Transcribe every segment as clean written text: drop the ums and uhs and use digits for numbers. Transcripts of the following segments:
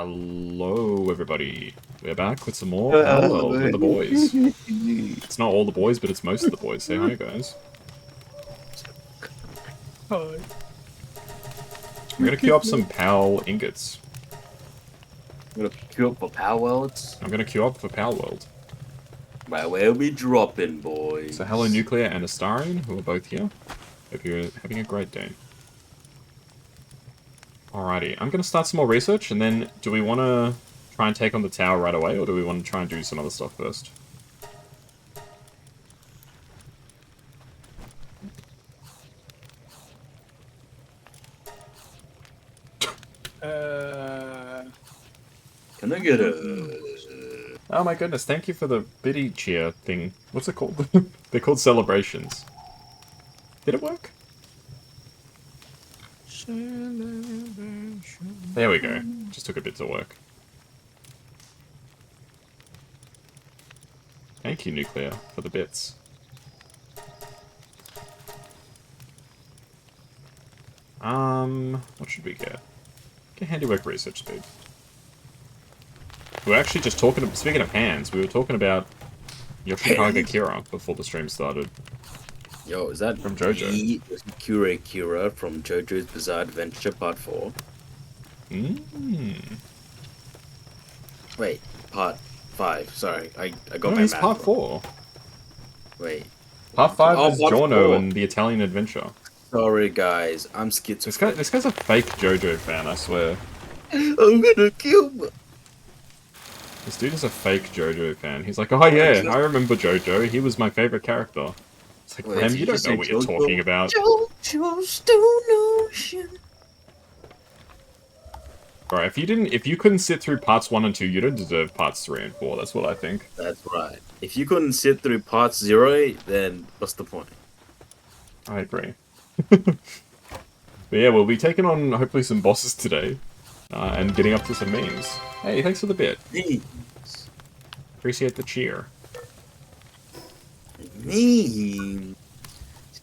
Hello, everybody. We're back with some more Palworld with the boys. It's not all the boys, but it's most of the boys. Say hi, guys. Hi. I'm gonna queue up some Pal ingots. I'm gonna queue up for Palworld. I'm gonna queue up for Palworld. Right, where we dropping, boys? So hello, Nuclear and Astarian, who are both here. Hope you're having a great day. Alrighty, I'm gonna start some more research, and then do we want to try and take on the tower right away, or do we want to try and do some other stuff first? Can I get a... Oh my goodness, thank you for the biddy cheer thing. What's it called? They're called celebrations. Did it work? There we go. Just took a bit to work. Thank you, Nuclear, for the bits. What should we get? Get handiwork research speed. We were actually just talking, speaking of hands, we were talking about Yoshikaga Kira before the stream started. Yo, is that from JoJo? Kira from JoJo's Bizarre Adventure Part 4? Wait, Part 5. Sorry, I got my he's math Part wrong. 4. Wait. Part 5 is Part Giorno 4. and the Italian Adventure. Sorry, guys. I'm schizophrenic. This guy's a fake JoJo fan, I swear. I'm gonna kill me. This dude is a fake JoJo fan. He's like, oh yeah, I remember JoJo. He was my favorite character. It's like, Wait, Rem, did you you don't just know say what you're JoJo? talking about. JoJo's Stone Ocean. Alright, if you couldn't sit through parts 1 and 2, you don't deserve parts 3 and 4. That's what I think. That's right. If you couldn't sit through Part 0, then what's the point? I agree. But yeah, we'll be taking on hopefully some bosses today, and getting up to some memes. Hey, thanks for the bit. Memes. Appreciate the cheer. Memes.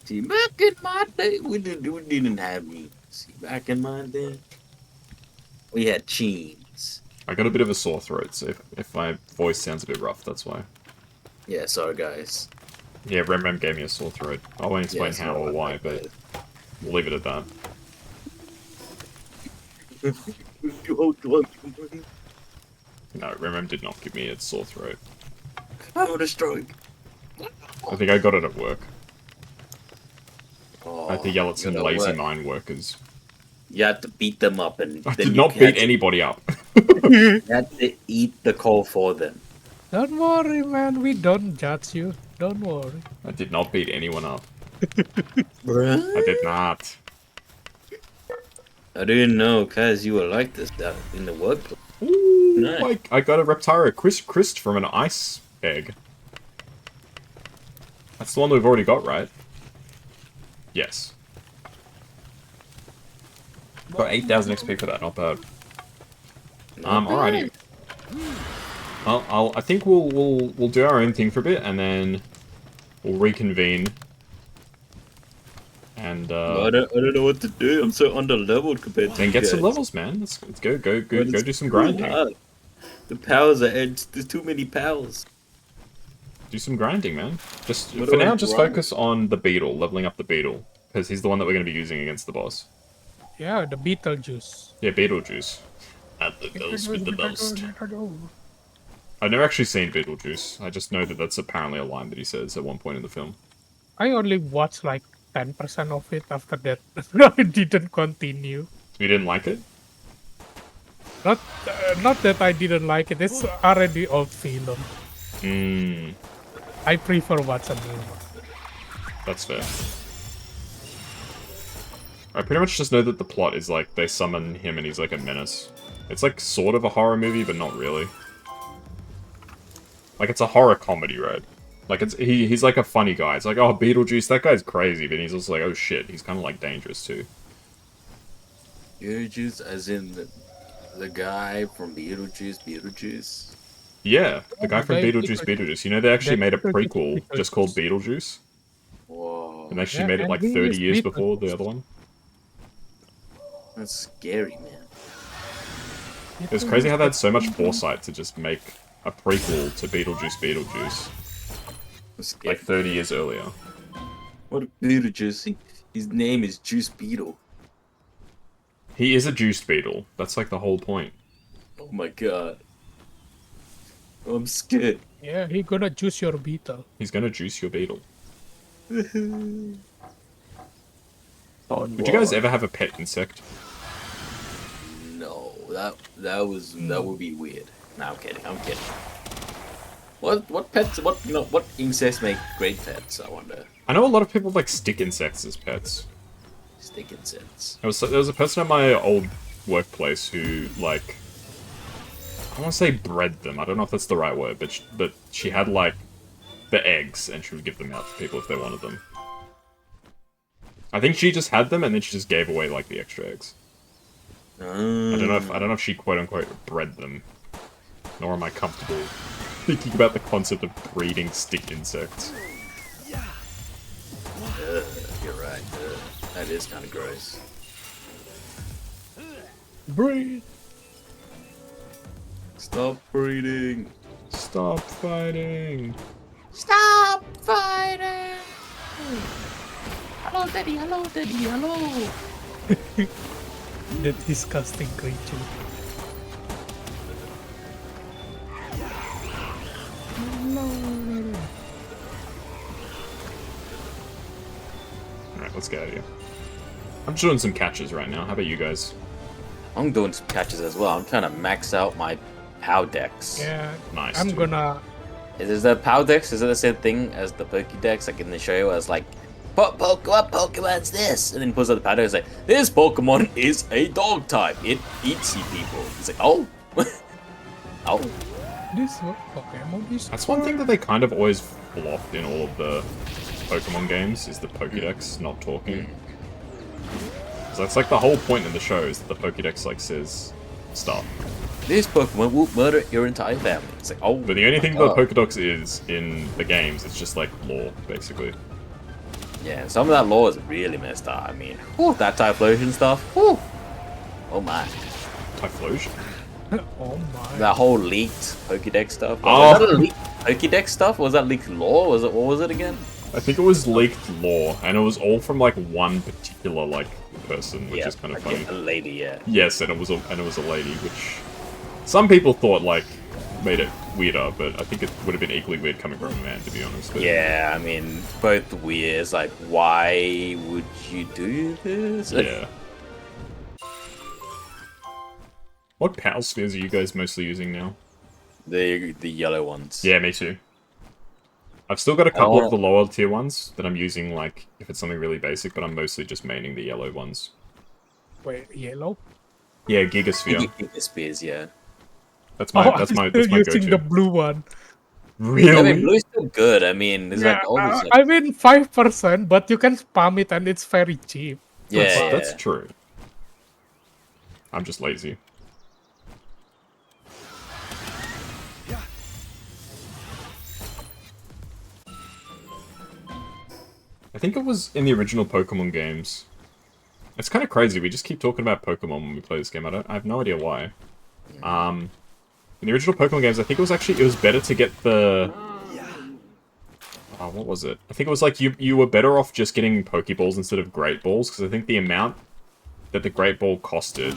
See, back in my day, we didn't have memes. See, back in my day, we had cheese. I got a bit of a sore throat, so if my voice sounds a bit rough, that's why. Yeah, sorry guys. Yeah, Rem gave me a sore throat. I won't explain Yeah, how sorry or about why, that, but guys. we'll leave it at that. No, Rem did not give me a sore throat. I would a stroke. I think I got it at work. Oh, I had to yell at some you know lazy what? mine workers. You had to beat them up, and I then did you not had beat to- anybody up. You had to eat the coal for them. Don't worry, man. We don't judge you. Don't worry. I did not beat anyone up. Bruh. I did not. I didn't know, cause you were like this in the workplace. Ooh, Nice. I got a Reptira Christ from an ice egg. That's the one we've already got, right? Yes. Got 8,000 XP for that, not bad. Alrighty. Well, I think we'll do our own thing for a bit, and then we'll reconvene. And I don't know what to do. I'm so under-leveled compared to then you get guys. some levels, man. Let's go But it's do some too grinding. hard. The powers are edged. There's too many powers. Do some grinding, man. Just What for do I now, just grind? focus on the beetle, leveling up the beetle, because he's the one that we're going to be using against the boss. Yeah, the Beetlejuice. Yeah, Beetlejuice. At the ghost with the most. I've never actually seen Beetlejuice. I just know that that's apparently a line that he says at one point in the film. I only watched like 10% of it. After that, I didn't continue. You didn't like it? Not that I didn't like it. It's already old film. Hmm, I prefer watch a new one. that's fair. I pretty much just know that the plot is like they summon him and he's like a menace. It's like sort of a horror movie, but not really. Like it's a horror comedy, right? Like he's like a funny guy. It's like, oh, Beetlejuice, that guy's crazy, but he's also like, oh shit, he's kind of like dangerous too. Beetlejuice, as in the guy from Beetlejuice. Yeah, the guy from They- Beetlejuice. You know, they actually made a prequel just called Beetlejuice. Whoa, And they actually Yeah, made it and like he 30 is years before the Beetlejuice. other one. that's scary, man. It's crazy how they had so much foresight to just make a prequel to Beetlejuice, like 30 years earlier. What a Beetlejuice. His name is Juice Beetle. He is a juiced beetle. That's like the whole point. Oh my god. I'm scared. Yeah, he gonna juice your beetle. He's gonna juice your beetle. Oh, Would you guys ever have a pet insect? No, that would be weird. No, I'm kidding. I'm kidding. What pets? What insects make great pets? I wonder. I know a lot of people like stick insects as pets. Stick insects. There was a person at my old workplace who like, I want to say bred them. I don't know if that's the right word, but she had like the eggs and she would give them out to people if they wanted them. I think she just had them and then she just gave away like the extra eggs. I don't know if she quote unquote bred them. Nor am I comfortable thinking about the concept of breeding stick insects. You're right. That is kind of gross. Breathe. Stop breeding. Stop fighting. Stop fighting. Hello, daddy. Hello, daddy. Hello. That disgusting creature. Alright, let's get out of here. I'm just doing some catches right now. How about you guys? I'm doing some catches as well. I'm trying to max out my POW decks. Yeah, Nice. I'm dude. gonna. Is the POW decks? Is it the same thing as the Pokédex? Like in the show, where it's like, what Pokemon's this? And then he pulls out the POW deck. It's like, this Pokemon is a dog type. It eats you people. It's like, oh, oh. This Pokemon is. That's one thing that they kind of always flopped in all of the Pokemon games, is the Pokédex not talking. So that's like the whole point in the show, is that the Pokédex like says stuff. This Pokemon will murder your entire family. It's like, oh. But the only thing the Pokédex is in the games, it's just like lore, basically. Yeah, some of that lore is really messed up. I mean, whew, that Typhlosion stuff. Whew. Oh my. Typhlosion? Oh my. That whole leaked Pokédex stuff. Oh. Was that a leaked Pokédex stuff? Was that leaked lore? Was it? What was it again? I think it was leaked lore, and it was all from like one particular like person, which is kind of funny. A lady, yeah. Yes, and it was a lady, which some people thought like made it weirder, but I think it would have been equally weird coming from a man, to be honest. But Yeah, I mean, both weird. It's like, why would you do this? yeah. What PAL spheres are you guys mostly using now? The yellow ones. Yeah, me too. I've still got a couple of the lower tier ones that I'm using, like, if it's something really basic, but I'm mostly just maining the yellow ones. Wait, yellow? Yeah, Gigasphere. Gigaspears, yeah. That's my I'm still go-to. using the blue one. Really? I mean, blue's still good. I mean, it's like always. I mean 5%, but you can spam it and it's very cheap. Yeah, That's true. I'm just lazy. I think it was in the original Pokemon games. It's kind of crazy. We just keep talking about Pokemon when we play this game. I have no idea why. In the original Pokemon games, I think it was better to get the... Oh, what was it? I think it was like you were better off just getting Pokeballs instead of Great Balls, because I think the amount that the Great Ball costed,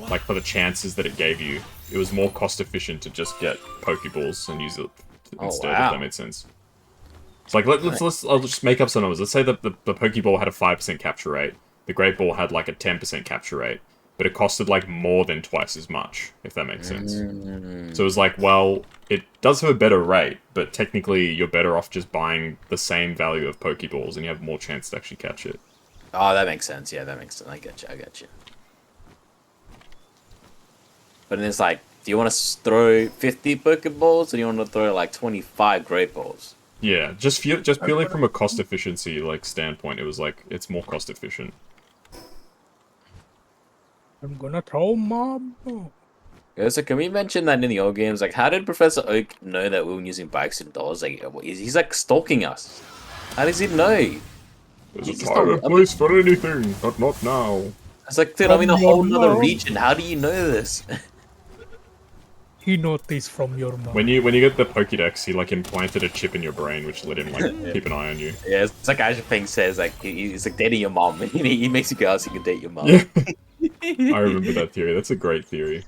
like for the chances that it gave you, it was more cost efficient to just get Pokeballs and use it instead, if that made sense. It's like, I'll just make up some numbers. Let's say that the Pokeball had a 5% capture rate, the Great Ball had like a 10% capture rate, but it costed like more than twice as much, if that makes sense. So it was like, well, it does have a better rate, but technically you're better off just buying the same value of Pokeballs and you have more chance to actually catch it. Oh, that makes sense. Yeah, that makes sense. I get you. But then it's like, do you want to throw 50 Pokeballs, or do you want to throw like 25 Great Balls? Yeah, just purely from a cost efficiency like standpoint, it was like it's more cost efficient. I'm gonna throw mob. Yeah, so can we mention that in the old games? Like, how did Professor Oak know that we were using bikes and dolls? Like, he's like stalking us. How does he know? There's a time place for anything, but not now. It's like, dude, I'm in a whole other region. How do you know this? He noticed from your mouth. When you get the Pokédex, he like implanted a chip in your brain, which let him like keep an eye on you. Yeah, it's like Azurefang says, like he's like dating your mom. He makes you go out so you can date your mom. Yeah, I remember that theory. That's a great theory.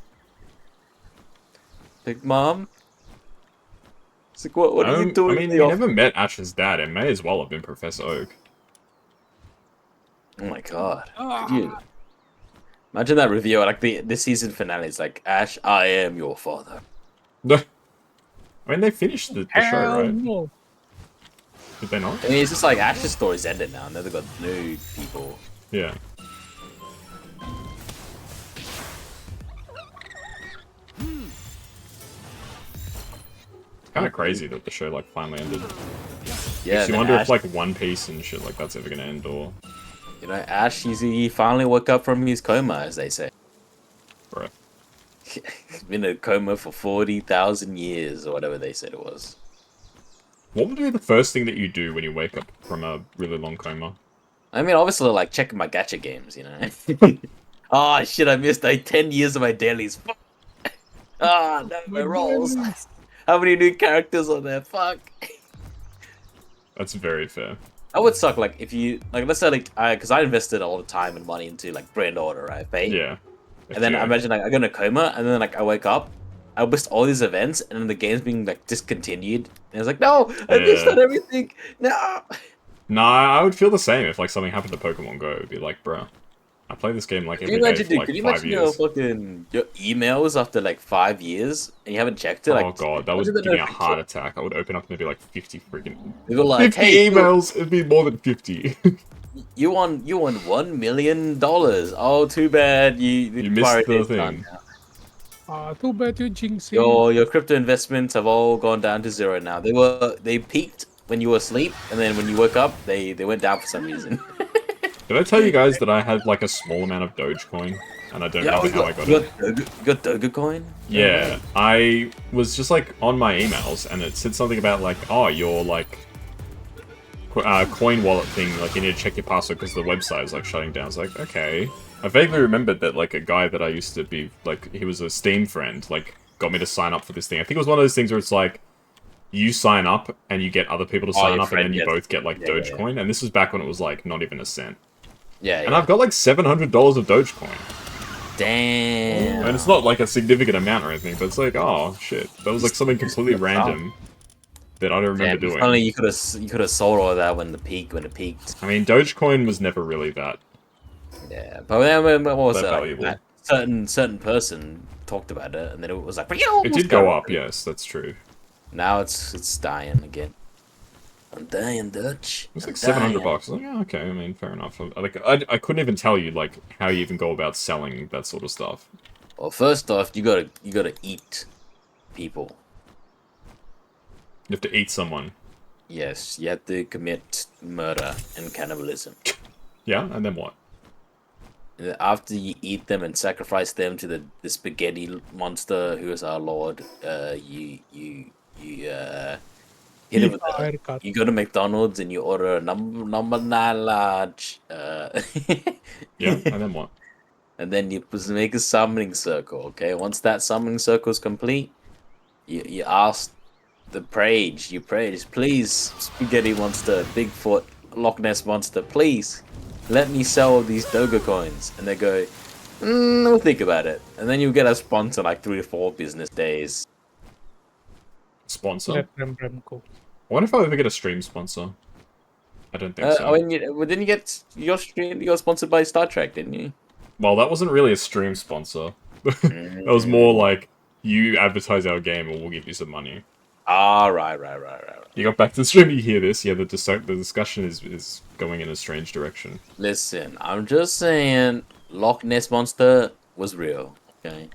Like, mom. It's like, what are you doing? I mean, in you the never met Ash's dad. It may as well have been Professor Oak. Oh my god! Could you imagine that review? Like the season finale is like, Ash, I am your father. I mean, they finished the show, Hell right? no. Did they not? I mean, it's just like Ash's story's ended now, and they've got new people. Yeah. Kind of crazy that the show like finally ended. Yeah, Makes you then wonder Ash, if like One Piece and shit like that's ever gonna end, or you know, Ash, he finally woke up from his coma, as they say. bruh. He's been in a coma for 40,000 years, or whatever they said it was. What would be the first thing that you do when you wake up from a really long coma? I mean, obviously, like checking my gacha games, you know. Oh shit! I missed like 10 years of my dailies. Ah, no, my rolls. How many new characters are there? Fuck. That's very fair. That would suck. Like if you like, let's say like because I invested all the time and money into like brand order, right? Fate. Yeah. And then I FGO. imagine like I go in a coma, and then like I wake up, I missed all these events, and then the game's being like discontinued. And it's like, no, I missed Yeah. out everything. No. Nah, I would feel the same if like something happened to Pokemon Go. It'd be like, bruh, I play this game like Could you every day imagine, for dude? like Could you 5 imagine your years. fucking your emails after like 5 years and you haven't checked it? Like, Oh god, that would imagine the give me a heart notification. attack. I would open up and there'd be like 50 freaking... They go like, 50 hey, emails! It'd be more than 50. you won $1 million. Oh, too bad you missed expiry the date's done thing. now. Too bad you jinxed it. Your crypto investments have all gone down to zero now. They peaked when you were asleep, and then when you woke up, they went down for some reason. Did I tell you guys that I had like a small amount of Dogecoin? And I don't remember how I got it. You got Dogecoin? Yeah, I was just like on my emails and it said something about like, oh, your like coin wallet thing, like you need to check your password because the website is like shutting down. It's like, okay. I vaguely remembered that like a guy that I used to be, like, he was a Steam friend, like, got me to sign up for this thing. I think it was one of those things where it's like, you sign up and you get other people to sign your up and then friend you gets- both get like yeah, Dogecoin. And this was back when it was like not even a cent. Yeah, And I've got like $700 of Dogecoin. Damn. And it's not like a significant amount or anything, but it's like, oh shit, that was like something completely random that I don't remember Damn, if doing. only you could have sold all of that when it peaked. I mean, Dogecoin was never really that. Yeah, but then what was That that? Like, valuable. that certain person talked about it, and then it was like, It did go up, yes, that's true. Now it's dying again. I'm dying, Dutch. It was like I'm dying. $700. Like, yeah, okay, I mean, fair enough. I couldn't even tell you like how you even go about selling that sort of stuff. Well, first off, you gotta eat people. You have to eat someone. Yes, you have to commit murder and cannibalism. Yeah, and then what? After you eat them and sacrifice them to the spaghetti monster who is our lord, you hit him with Haircut. you go to McDonald's and you order a number 9 large. Yeah, and then what? And then you make a summoning circle. Okay, once that summoning circle is complete, you ask the prage. You prage, please, spaghetti monster, Bigfoot, Loch Ness monster, please. Let me sell these Doga coins. And they go, we'll think about it. And then you get a sponsor like 3 to 4 business days. Sponsor? Let them go. I wonder if I'll ever get a stream sponsor. I don't think so. When didn't you get your stream? You got sponsored by Star Trek, didn't you? Well, that wasn't really a stream sponsor. That was more like, you advertise our game and we'll give you some money. Ah, right. You got back to the stream, you hear this. Yeah, the discussion is going in a strange direction. Listen, I'm just saying, Loch Ness monster was real. Okay.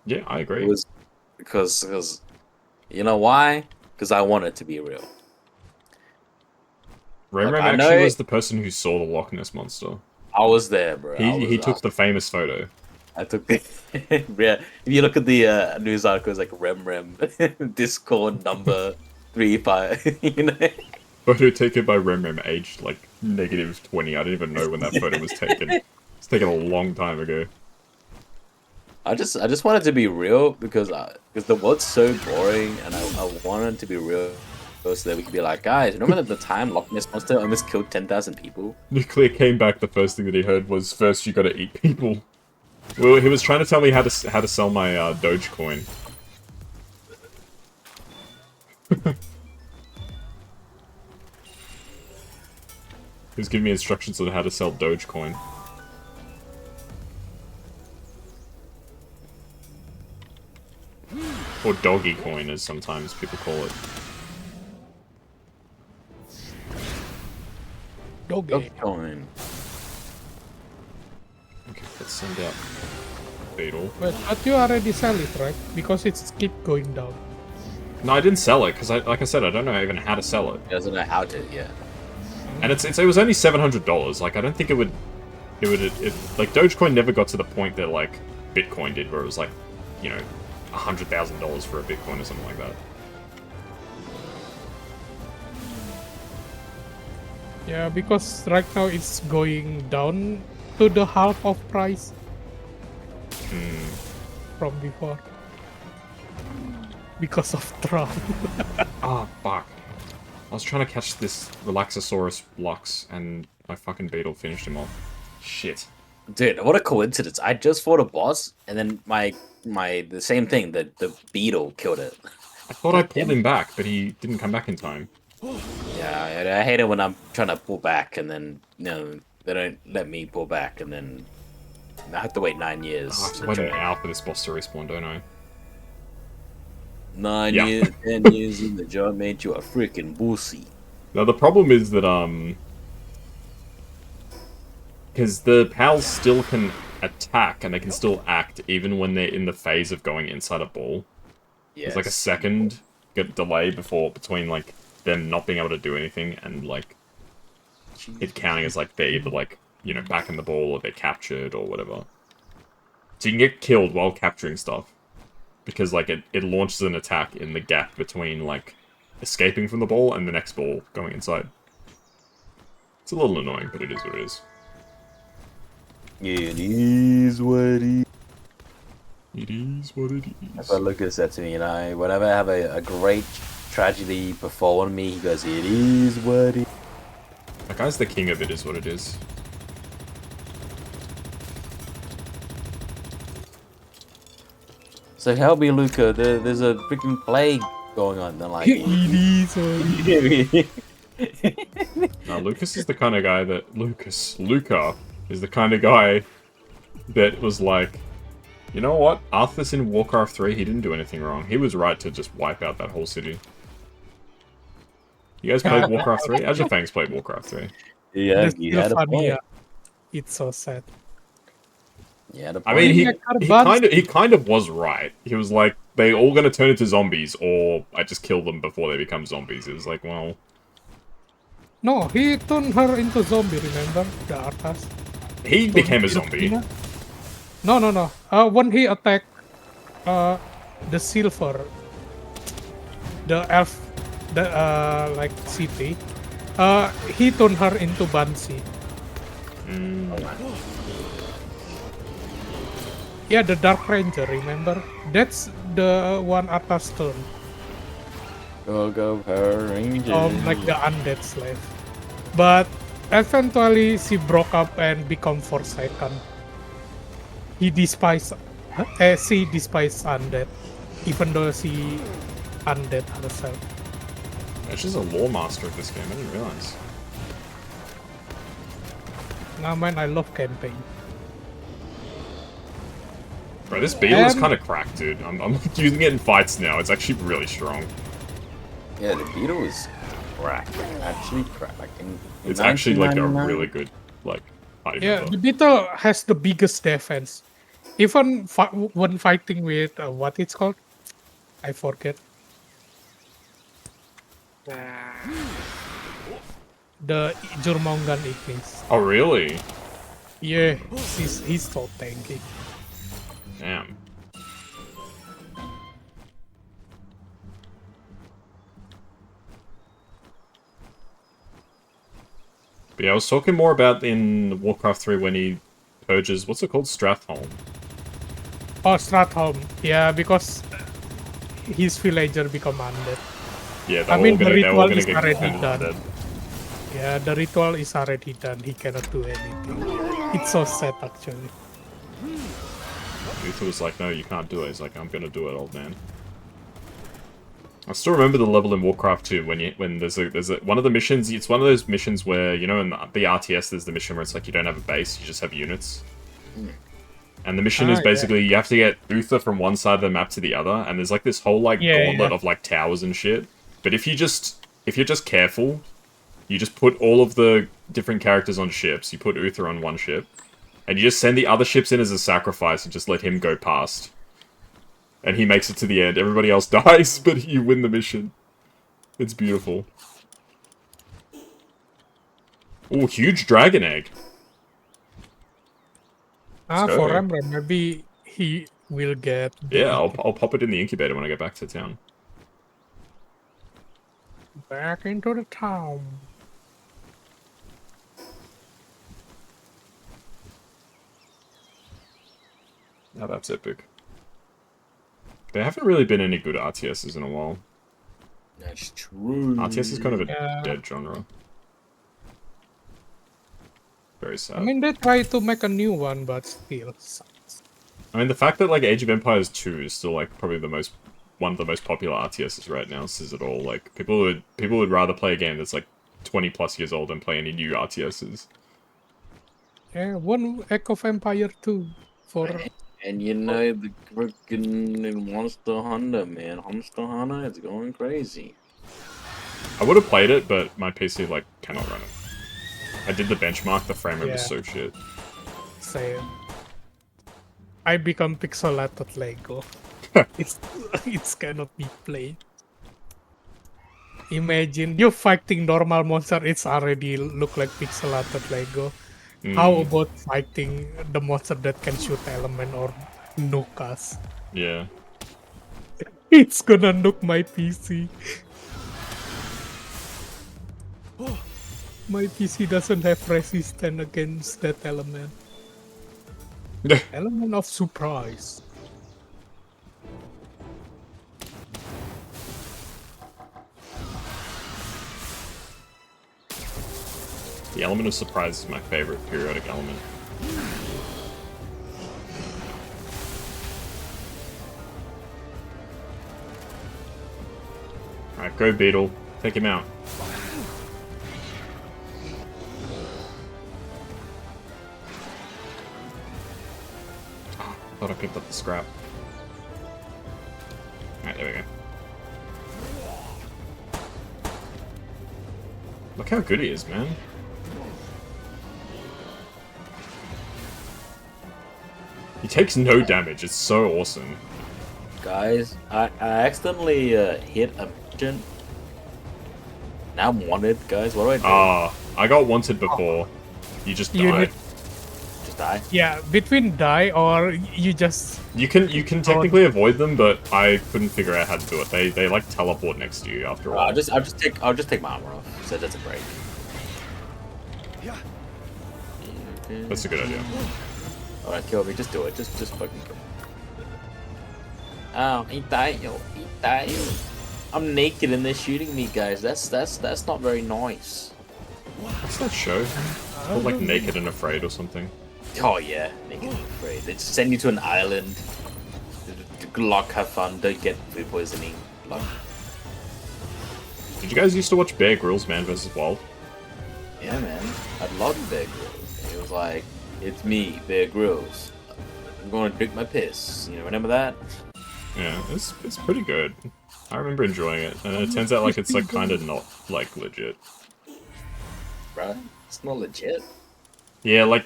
Yeah, I agree. It was because you know why? Because I want it to be real. Ram Like, I actually know- was the person who saw the Loch Ness monster. I was there, bro. He took the famous photo. I took the yeah. If you look at the news articles, like Rem Discord number 35, you know. Photo taken by Rem aged like -20. I don't even know when that photo was taken. It's taken a long time ago. I just want it to be real because the world's so boring, and I want it to be real so that we can be like, guys, remember the time Loch Ness monster almost killed 10,000 people? Nuclear came back. The first thing that he heard was, "First, you got to eat people." Well, he was trying to tell me how to sell my Dogecoin. He was giving me instructions on how to sell Dogecoin. Or Doggy Coin, as sometimes people call it. Doggy. Coin. Okay, let's send out Beetle. But you already sell it, right? Because it's keep going down. No, I didn't sell it, because like I said, I don't know even how to sell it. He doesn't know how to, yeah. And it was only $700. Like, I don't think it would, like, Dogecoin never got to the point that, like, Bitcoin did, where it was, like, you know, $100,000 for a Bitcoin or something like that. Yeah, because right now it's going down to the half of price from before. Because of Trump. Ah, fuck. I was trying to catch this Relaxosaurus Lux, and my fucking Beetle finished him off. Shit. Dude, what a coincidence! I just fought a boss, and then the same thing, the beetle killed it. I thought I pulled him back, but he didn't come back in time. Yeah, I hate it when I'm trying to pull back, and then they don't let me pull back, and then I have to wait 9 years. Oh, I have to wait an hour for this boss to respawn, don't I? 9 Yeah. years, 10 years in the job made you a freaking pussy. Now, the problem is that, because the pals still can attack, and they can still act, even when they're in the phase of going inside a ball. Yes. There's like a second delay between, like, them not being able to do anything, and, like, it counting as, like, they're either, like, you know, back in the ball, or they're captured, or whatever. So you can get killed while capturing stuff. Because, like, it launches an attack in the gap between, like, escaping from the ball and the next ball going inside. It's a little annoying, but it is what it is. It is what it is. It is what it That's is. what Lucas said to me, you know, whenever I have a great tragedy befall me, he goes, it is what it is. That guy's the king of it is what it is. So help me, Luca, there's a freaking plague going on. They're like, It is what Now, Lucas is the kind of guy that... Luca is the kind of guy that was like, you know what? Arthas in Warcraft 3, he didn't do anything wrong. He was right to just wipe out that whole city. You guys played Warcraft 3? Azurefang's played Warcraft 3. yeah, That's he still had a funny, point. yeah. It's so sad. He had a I point. mean, Yeah, he kind of was right. He was like, they all gonna turn into zombies, or I just kill them before they become zombies. It was like, well... No, he turned her into zombie, remember? The Arthas. He became a zombie. No. When he attacked the silver, the elf, like city, he turned her into Banshee. Yeah, the Dark Ranger, remember? That's the one Arthas turned. Go Power Rangers. Like the undead slave. But eventually she broke up and become Forsaken. She despised undead, even though she undead herself. She's a lore master of this game, I didn't realize. Now, man, I love campaign. Bro, this beetle is kind of cracked, dude. I'm using it in fights now. It's actually really strong. Yeah, the beetle is crack. Actually crack. Like It's actually like a 1999. really good, like, fighting Yeah, member. the beetle has the biggest defense. Even when fighting with what it's called, I forget. The Jurmongan Ignis. Oh, really? Yeah, he's so tanky. Damn. But yeah, I was talking more about in Warcraft 3 when he purges, what's it called? Stratholme. Oh, Stratholm. Yeah, because his villager become undead. Yeah, I mean, the they're all ritual gonna is get already turned done. undead. Yeah, the ritual is already done. He cannot do anything. It's so sad, actually. Uther was like, no, you can't do it. He's like, I'm gonna do it, old man. I still remember the level in Warcraft 2 when there's one of the missions. It's one of those missions where, you know, in the RTS there's the mission where it's like you don't have a base, you just have units. And the mission is Yeah. basically you have to get Uther from one side of the map to the other, and there's like this whole like Yeah, gauntlet yeah. of like towers and shit. But if you're just careful, you just put all of the different characters on ships. You put Uther on one ship, and you just send the other ships in as a sacrifice and just let him go past. And he makes it to the end. Everybody else dies, but you win the mission. It's beautiful. Oh, huge dragon egg. Ah, Let's for go. Emra, maybe he will get the Yeah, I'll pop it in the incubator when I get back to town. back into the town. Now that's epic. There haven't really been any good RTSs in a while. That's true. RTS is kind of a Yeah. dead genre. Very sad. I mean, they try to make a new one, but still sucks. I mean, the fact that like Age of Empires 2 is still like probably one of the most popular RTSs right now says it all. Like people would rather play a game that's like 20 plus years old than play any new RTSs. Yeah, one Echo of Empire 2 for And you know the freaking Monster Hunter, man. Monster Hunter is going crazy. I would have played it, but my PC like cannot run it. I did the benchmark, the frame rate Yeah. was so shit. same. I become pixelated Lego. It's cannot be played. Imagine you fighting normal monster, it's already look like pixelated Lego. How about fighting the monster that can shoot element or nuke us? Yeah. It's gonna nuke my PC. My PC doesn't have resistance against that element. Element of surprise. The element of surprise is my favorite periodic element. Alright, go Beetle. Take him out. Oh, thought I picked up the scrap. Alright, there we go. Look how good he is, man. He takes no damage, it's so awesome. Guys, I accidentally hit a mission. Now I'm wanted, guys. What do I do? I got wanted before. You just You died. need- Just die? Yeah, between die or you just You can technically avoid them, but I couldn't figure out how to do it. They like teleport next to you after all. I'll just take my armor off. So that's a break. That's a good idea. Alright, kill me. Just do it. Just fucking kill me. Oh, he died, yo. He died. I'm naked and they're shooting me, guys. That's not very nice. What's that show? Called like Naked and Afraid or something. Oh yeah, naked and afraid. They just send you to an island. Good luck, have fun. Don't get food poisoning. Luck. Did you guys used to watch Bear Grylls Man vs. Wild? Yeah, man. I love Bear Grylls. It was like, it's me, Bear Grylls. I'm gonna drink my piss. You know, remember that? Yeah, it's pretty good. I remember enjoying it, and it turns out like it's like kind of not like legit. Right? It's not legit. Yeah, like,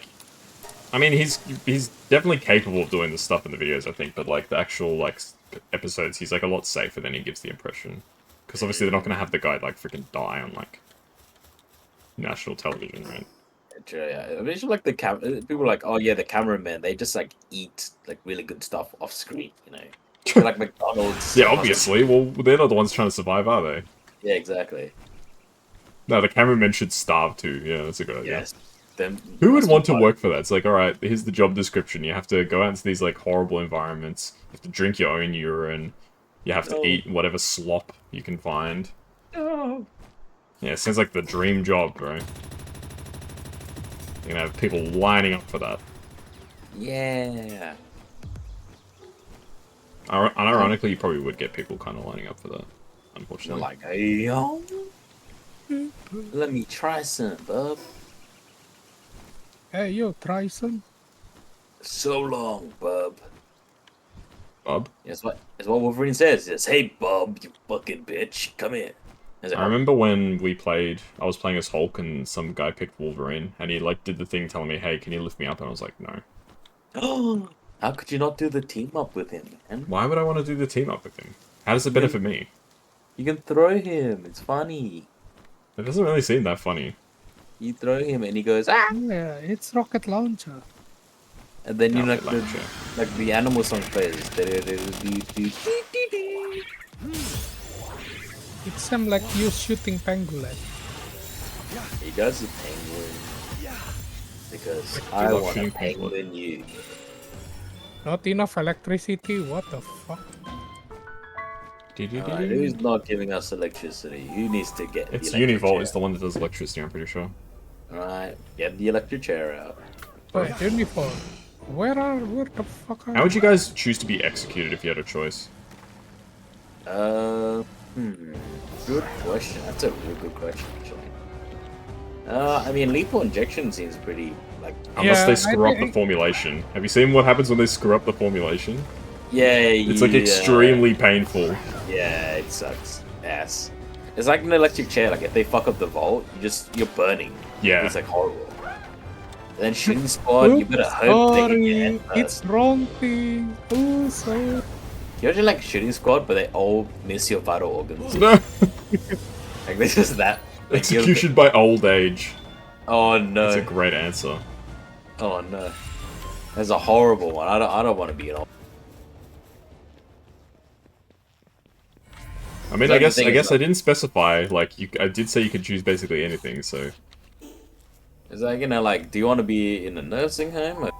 I mean, he's definitely capable of doing the stuff in the videos, I think, but like the actual like episodes, he's like a lot safer than he gives the impression. Because obviously they're not gonna have the guy like freaking die on like national television, right? Yeah, I mean, it's just like the people are like, oh yeah, the cameramen. They just like eat like really good stuff off screen, you know. They're like McDonald's. Yeah, obviously. Well, they're not the ones trying to survive, are they? Yeah, exactly. No, the cameramen should starve too. Yeah, that's a good idea. Yes. Them Who would must want be to work for that? It's like, alright, here's the job description. You have to go out into these, like, horrible environments. You have to drink your own urine. You have to No. eat whatever slop you can find. No. Yeah, it sounds like the dream job, bro. You're gonna have people lining up for that. Yeah. Unironically, you probably would get people kind of lining up for that, They're unfortunately. like, hey, yo. Let me try some, bub. Hey, yo, try some. So long, bub. Bub? That's what Wolverine says. He says, hey, bub, you fucking bitch. Come here. I remember when I was playing as Hulk and some guy picked Wolverine, and he, like, did the thing telling me, hey, can you lift me up? And I was like, no. Oh, how could you not do the team up with him, man? Why would I want to do the team up with him? How does it benefit me? You can throw him. It's funny. It doesn't really seem that funny. You throw him and he goes, ah! Yeah, it's rocket launcher. And then you No, like the animal song plays. It seems like you shooting pangolin. He does the penguin. Because I I love want shooting to penguin you. Not enough electricity? What the fuck? Alright, who's not giving us electricity? Who needs to get It's the electric Univolt chair? is the one that does electricity, I'm pretty sure. Alright, get the electric chair out. Wait, uniform. Where the fuck are How would you guys choose to be executed if you had a choice? Good question. That's a really good question, actually. I mean, lethal injection seems pretty, like... Unless Yeah, they screw up the I- formulation. Have you seen what happens when they screw up the formulation? Yeah, It's like extremely painful. Yeah, it sucks. Ass. It's like an electric chair, like if they fuck up the vault, you're burning. Yeah. It's like horrible. Then shooting squad, you better hope they can get Sorry, in it's first. wrong thing. Oh, sorry. You imagine like shooting squad, but they all miss your vital organs. No! Like this is that. Like, Execution by old age. Oh no. That's a great answer. Oh no. That's a horrible one. I don't want to be an old. I mean, Like, I the thing is, guess I didn't specify, like, I did say you could choose basically anything, so... It's like, you know, like, do you want to be in a nursing home? Or...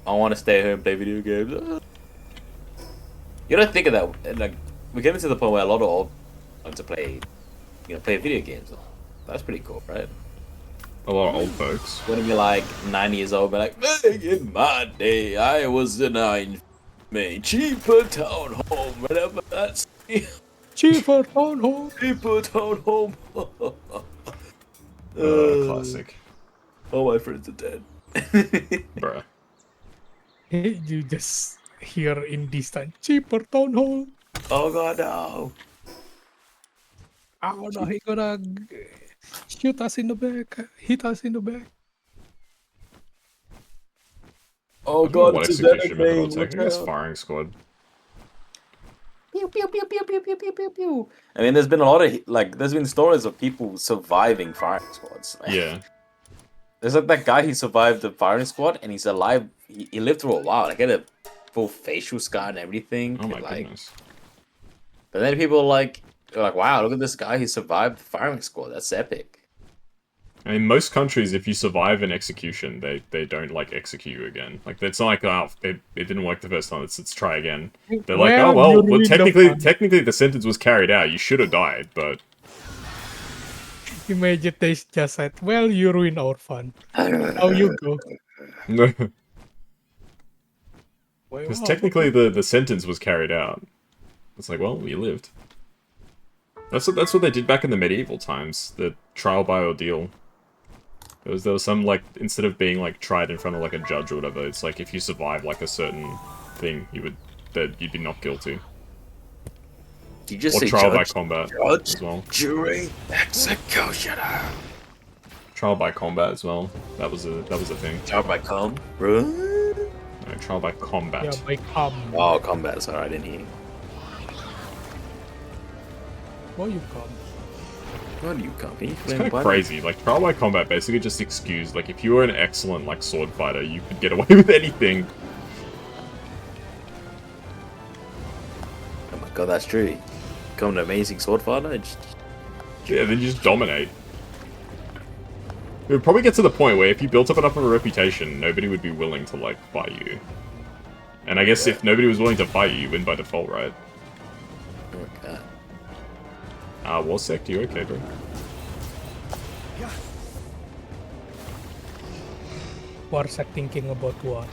I want to stay home and play video games. You don't think of that. Like, we're getting to the point where a lot of old want to play, play video games. That's pretty cool, right? A lot of old folks. You're gonna be like 9 years old, but like, "Back in my day, I was the 9 main cheaper town home, whatever that's Cheaper town hall. cheaper town home." Classic. All my friends are dead. Bruh. You just hear in distant cheaper town hall. Oh god, no. Oh no, he gonna shoot us in the back, hit us in the back. Oh I don't know god, what it's a execution method I'll Xenocade, take. I guess watch out. firing squad. Pew pew pew pew pew pew pew pew pew. I mean, there's been a lot of there's been stories of people surviving firing squads. Yeah. There's like that guy who survived the firing squad and he's alive. He lived through a while. Like, had a full facial scar and everything. Oh my like, goodness. But then people are like, wow, look at this guy who survived the firing squad. That's epic. I mean, most countries, if you survive an execution, they don't, like, execute you again. Like, it's not like, oh, it didn't work the first time, let's try again. They're like, Well, oh, well, you ruined the fun. technically the sentence was carried out. You should have died, but... Imagine they just said, well, you ruin our fun. Now you go. Because Well, technically the sentence was carried out. It's like, well, you lived. That's what they did back in the medieval times. The trial by ordeal. There was some, like, instead of being, like, tried in front of, like, a judge or whatever, it's like if you survive, like, a certain thing, you'd be not guilty. You just Or say trial by judge, combat judge, as well. jury, executioner. Trial by combat as well. That was a thing. Trial by com. No, trial by combat. yeah, by come. Oh, combat. Sorry, I didn't hear. Why you come? Why do you come? Can you It's kind of crazy. Like, trial by combat basically just excused, like, if you were an excellent, like, sword fighter, you could get away with anything. Oh my god, that's true. Become an amazing sword fighter. Yeah, then you just dominate. It would probably get to the point where if you built up enough of a reputation, nobody would be willing to, like, fight you. And I guess if nobody was willing to fight you, you win by default, right? Okay. Warsect, you okay, bro? Warsak thinking about what?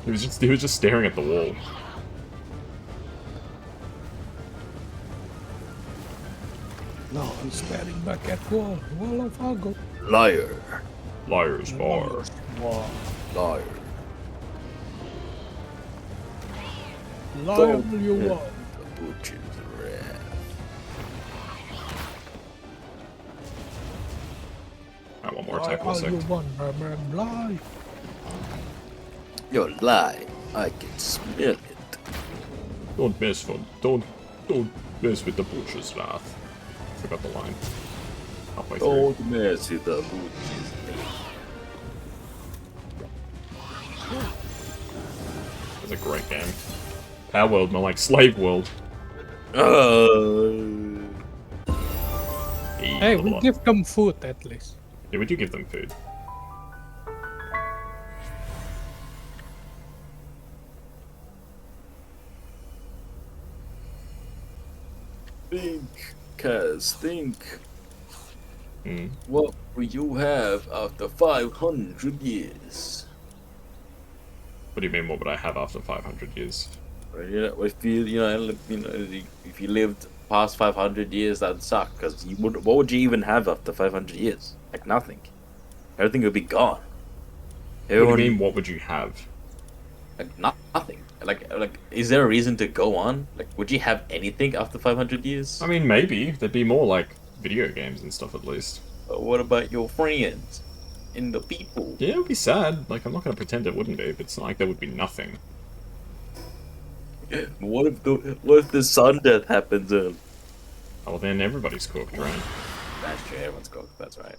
He was just staring at the wall. No, I'm staring back at wall. Wall of Ago. Liar. Liar's bar. Wow. Liar. Liar you want. The butcher's wrath. Alright, one more Lie attack, all you Warsect. want, lie. Your lie. I can smell it. Don't mess with the butcher's wrath. Forgot the line. Halfway through. Don't mess with the butcher's It's a great game. Palworld, more like Slave World. Hey, we give them food at least. Yeah, we do give them food. Think, Kaz, think. Mm. What will you have after 500 years? What do you mean, what would I have after 500 years? Right, if if you lived past 500 years, that'd suck. Because what would you even have after 500 years? Like nothing. Everything would be gone. What do you mean, what would you have? Like nothing. Like, is there a reason to go on? Like, would you have anything after 500 years? I mean, maybe. There'd be more, like, video games and stuff at least. What about your friends and the people? Yeah, it would be sad. Like, I'm not going to pretend it wouldn't be, but it's not like there would be nothing. What if the sun death happens? Oh, well, then everybody's cooked, right? That's true. Everyone's cooked. That's right.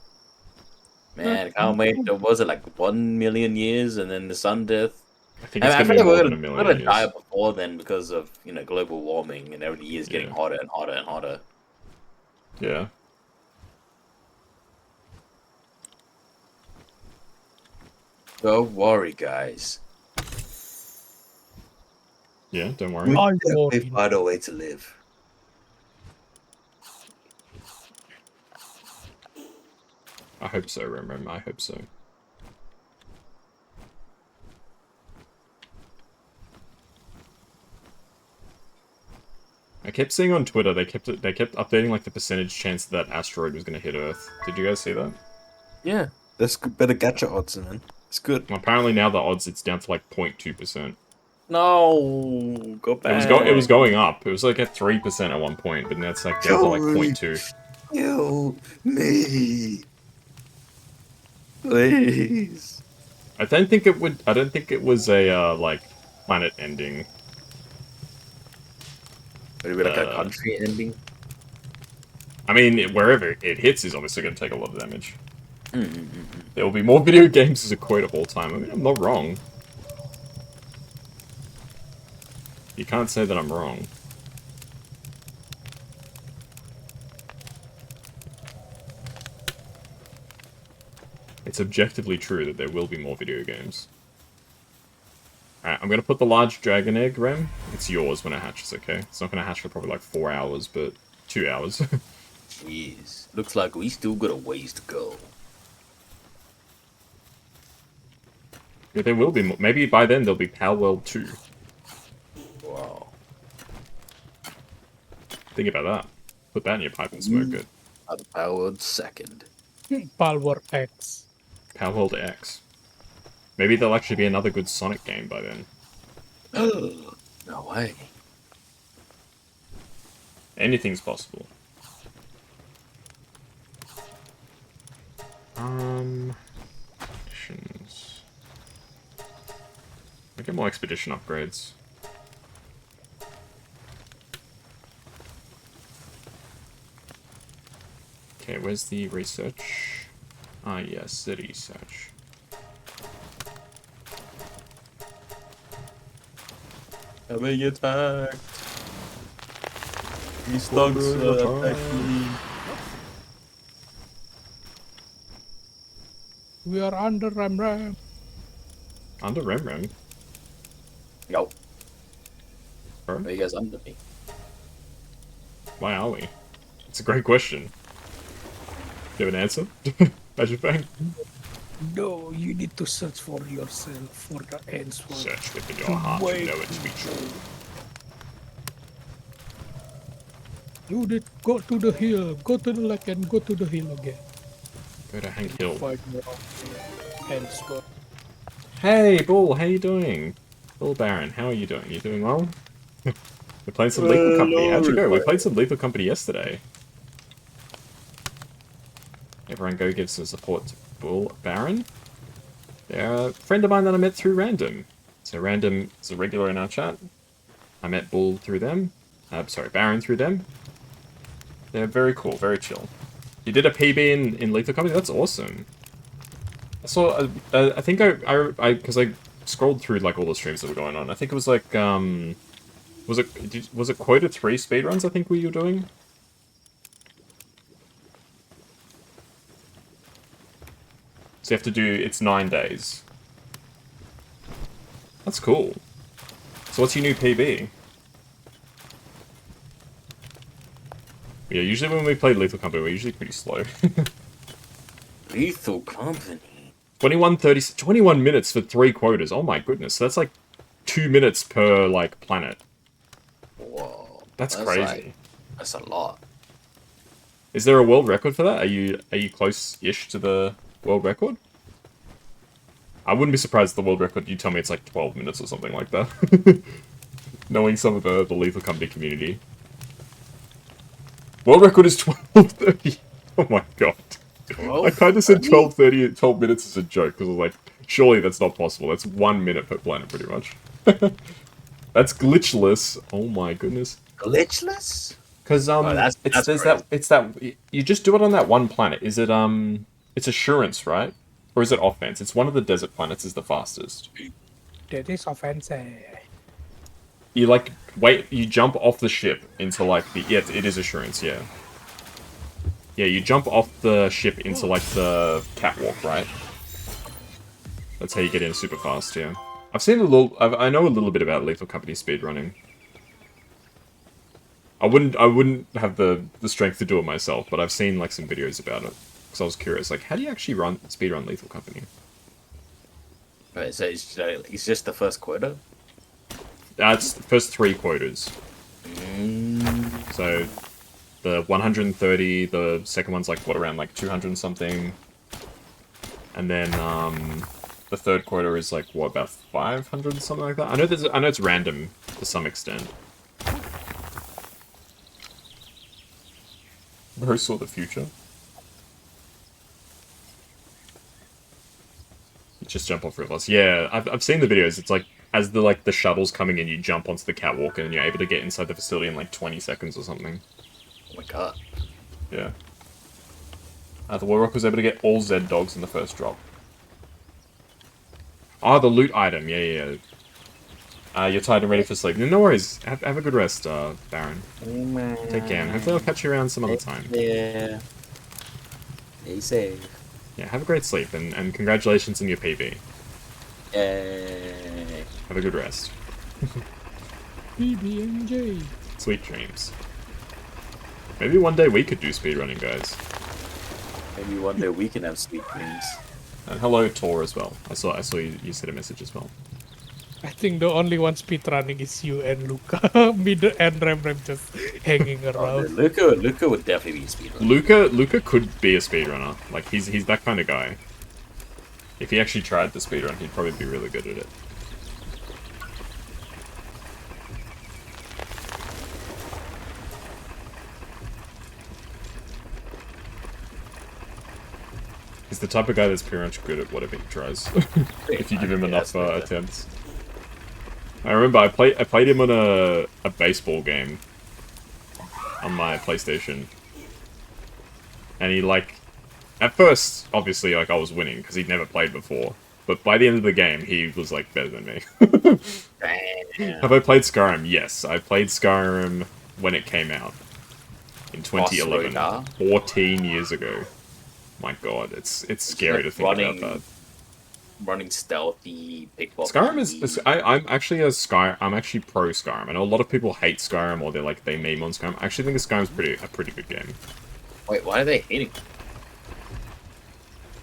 Man, I can't wait. Was it like 1 million years and then the sun death? I think it's I going to feel be like more we're than a gonna million die years. before then because of global warming and every year is getting Yeah. hotter and hotter and hotter. Yeah. Don't worry, guys. Yeah, don't worry. I We worry. find a way to live. I hope so, Rem. I hope so. I kept seeing on Twitter they kept updating like the percentage chance that asteroid was going to hit Earth. Did you guys see that? Yeah, that's better gacha odds, man. It's good. Well, apparently now the odds it's down to like 0.2%. No, go back. It was going up. It was like at 3% at one point, but now it's like down to like 0.2. Kill me, please. I don't think it would. I don't think it was a like planet ending. Would it be like a country ending? I mean, wherever it hits is obviously going to take a lot of damage. There will be more video games as a quote of all time. I mean, I'm not wrong. You can't say that I'm wrong. It's objectively true that there will be more video games. Alright, I'm gonna put the large dragon egg, Rem. It's yours when it hatches, okay? It's not gonna hatch for probably like 4 hours, but 2 hours. Jeez, looks like we still got a ways to go. Yeah, there will be more. Maybe by then there'll be Palworld 2. Wow. Think about that. Put that in your pipe and smoke it. The Palworld second. Palworld X. Palworld X. Maybe there'll actually be another good Sonic game by then. No way. Anything's possible. Expeditions. I get more expedition upgrades. Okay, where's the research? Ah, yes, the research. I'm being attacked. These thugs attack me. We are under Ram. Under Rem. Yo, Bro? are you guys under me? Why are we? It's a great question. Do you have an answer? Azurefang? No, you need to search for yourself for the answer. Search within your heart to know it to be true. You did go to the hill, go to the lake, and go to the hill again. Go to Hank Hill. Find your answer. Hey, Bull, how you doing? Bull Baron, how are you doing? You doing well? We're playing some Lethal Company. How'd you go? We played some Lethal Company yesterday. Everyone go give some support to Bull Baron. They're a friend of mine that I met through Random. So Random is a regular in our chat. I met Bull through them. Sorry, Baron through them. They're very cool, very chill. You did a PB in Lethal Company? That's awesome. I saw, I think because I scrolled through like all the streams that were going on. I think it was like, was it quota 3 speedruns I think you were doing? So you have to do, it's 9 days. That's cool. So what's your new PB? Yeah, usually when we play Lethal Company, we're usually pretty slow. Lethal Company. 21 minutes for 3 quotas. Oh my goodness, so that's like 2 minutes per like planet. Whoa, That's crazy. like, that's a lot. Is there a world record for that? Are you close-ish to the world record? I wouldn't be surprised if the world record, you tell me it's like 12 minutes or something like that. Knowing some of the Lethal Company community. World record is 12:30. Oh my god. I kind of said 12:30, 12 minutes as a joke, because I was like, surely that's not possible. That's 1 minute per planet, pretty much. That's glitchless. Oh my goodness. Glitchless? Because you just do it on that one planet. Is it it's Assurance, right? Or is it Offense? It's one of the desert planets is the fastest. That is offensive. You like you jump off the ship into like the it is Assurance, yeah. Yeah, you jump off the ship into like the catwalk, right? That's how you get in super fast, yeah. I've seen I know a little bit about Lethal Company speedrunning. I wouldn't have the strength to do it myself, but I've seen like some videos about it. Because I was curious, like, how do you actually speedrun Lethal Company? Right, so it's just the first quota? That's the first 3 quotas. Mm. So, the 130, the second one's like, what, around like 200 and something. And then, the third quota is like, what, about 500 and something like that? I know it's random to some extent. Who saw the future? Just jump off rivers. Yeah, I've seen the videos. It's like, as the shuttle's coming in, you jump onto the catwalk and you're able to get inside the facility in like 20 seconds or something. Oh my god. Yeah. The Warrock was able to get all Z dogs in the first drop. Oh, the loot item. Yeah. You're tired and ready for sleep. No worries. Have a good rest, Baron. Take care. And hopefully I'll catch you around some other time. Yeah. Stay safe. Yeah, have a great sleep, and congratulations on your PB. Yay. Have a good rest. PB&J. Sweet dreams. Maybe one day we could do speedrunning, guys. Maybe one day we can have sweet dreams. And hello, Tor, as well. I saw you sent a message as well. I think the only one speedrunning is you and Luca. Me and Rem just hanging Oh, around. Luca would definitely be a speedrunner. Luca could be a speedrunner. Like, he's that kind of guy. If he actually tried the speedrun, he'd probably be really good at it. He's the type of guy that's pretty much good at whatever he tries. If you give him enough attempts. I remember I played him on a baseball game on my PlayStation. And he at first, obviously, I was winning because he'd never played before. But by the end of the game, he was better than me. Have I played Skyrim? Yes, I played Skyrim when it came out in 2011, 14 years ago. My god, it's scary to think about that. Running stealthy, pickpocket. Skyrim I'm actually I'm actually pro Skyrim. I know a lot of people hate Skyrim or they meme on Skyrim. I actually think Skyrim's a pretty good game. Wait, why are they hating?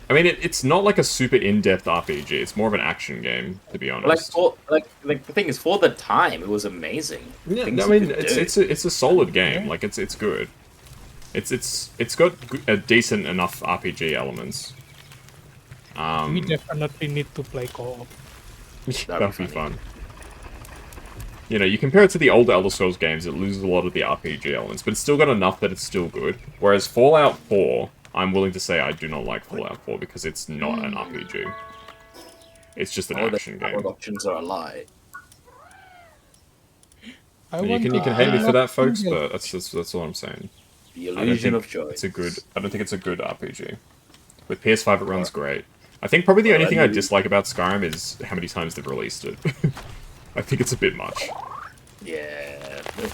I mean, it's not like a super in-depth RPG. It's more of an action game, to be honest. Like the thing is, for the time, it was amazing. Yeah, Things I you mean, could it's do. a solid game. Like it's good. It's got a decent enough RPG elements. We definitely need to play co-op. That'd be fun. You know, you compare it to the older Elder Scrolls games, it loses a lot of the RPG elements, but it's still got enough that it's still good. Whereas Fallout 4, I'm willing to say I do not like Fallout 4 because it's not an RPG. It's just an action game. All options are a lie. You can hate me for that, folks, but that's all I'm saying. The illusion of choice. I don't think it's a good RPG. With PS5, it runs great. I think probably the only thing I dislike about Skyrim is how many times they've released it. I think it's a bit much. Yeah, they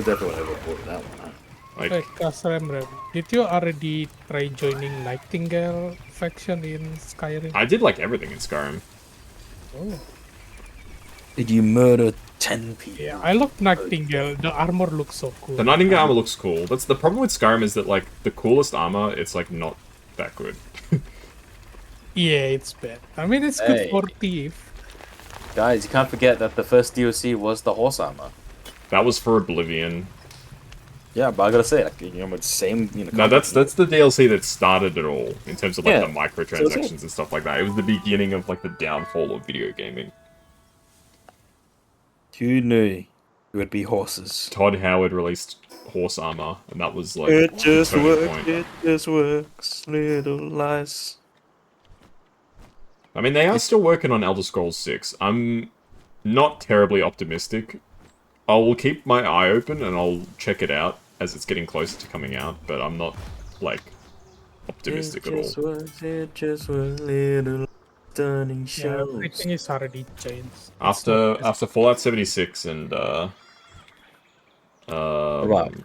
definitely overboard that one. Huh? Like, Wait, Kasremrem, did you already try joining Nightingale faction in Skyrim? I did like everything in Skyrim. Oh. Did you murder 10 people? Yeah, I love Nightingale. The armor looks so cool. The Nightingale armor looks cool. That's the problem with Skyrim is that like the coolest armor, it's like not that good. Yeah, it's bad. I mean, it's good for thief. Guys, you can't forget that the first DLC was the horse armor. That was for Oblivion. Yeah, but I gotta say, like, you know, it's same. You know, No, that's the DLC that started it all in terms of like Yeah. the microtransactions and stuff like that. It was the beginning of like the downfall of video gaming. Who knew it would be horses? Todd Howard released horse armor, and that was like It just the turning works. point. It just works. Little lies. I mean, they are still working on Elder Scrolls 6. I'm not terribly optimistic. I will keep my eye open and I'll check it out as it's getting closer to coming out, but I'm not, like, optimistic at all. It just was little stunning Yeah, shows. everything is already changed. After Fallout 76 and, Right,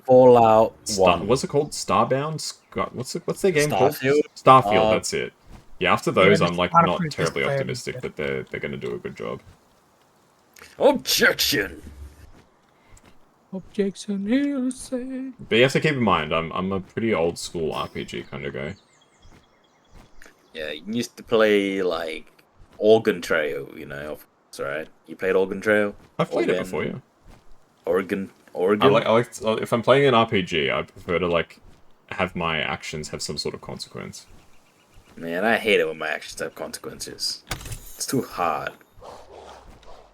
Fallout 1. what's it called? Starbound? What's their game called? Starfield? Starfield, that's it. Yeah, after those, Yeah, I'm, like, Starfield not is terribly bad, optimistic yeah. that they're gonna do a good job. Objection! Objection, hearsay. But you have to keep in mind, I'm a pretty old school RPG kind of guy. Yeah, you used to play, like, Organ Trail, you know, of course, right? You played Organ Trail? I've played it before, yeah. Oregon. I like if I'm playing an RPG, I prefer to like have my actions have some sort of consequence. Man, I hate it when my actions have consequences. It's too hard.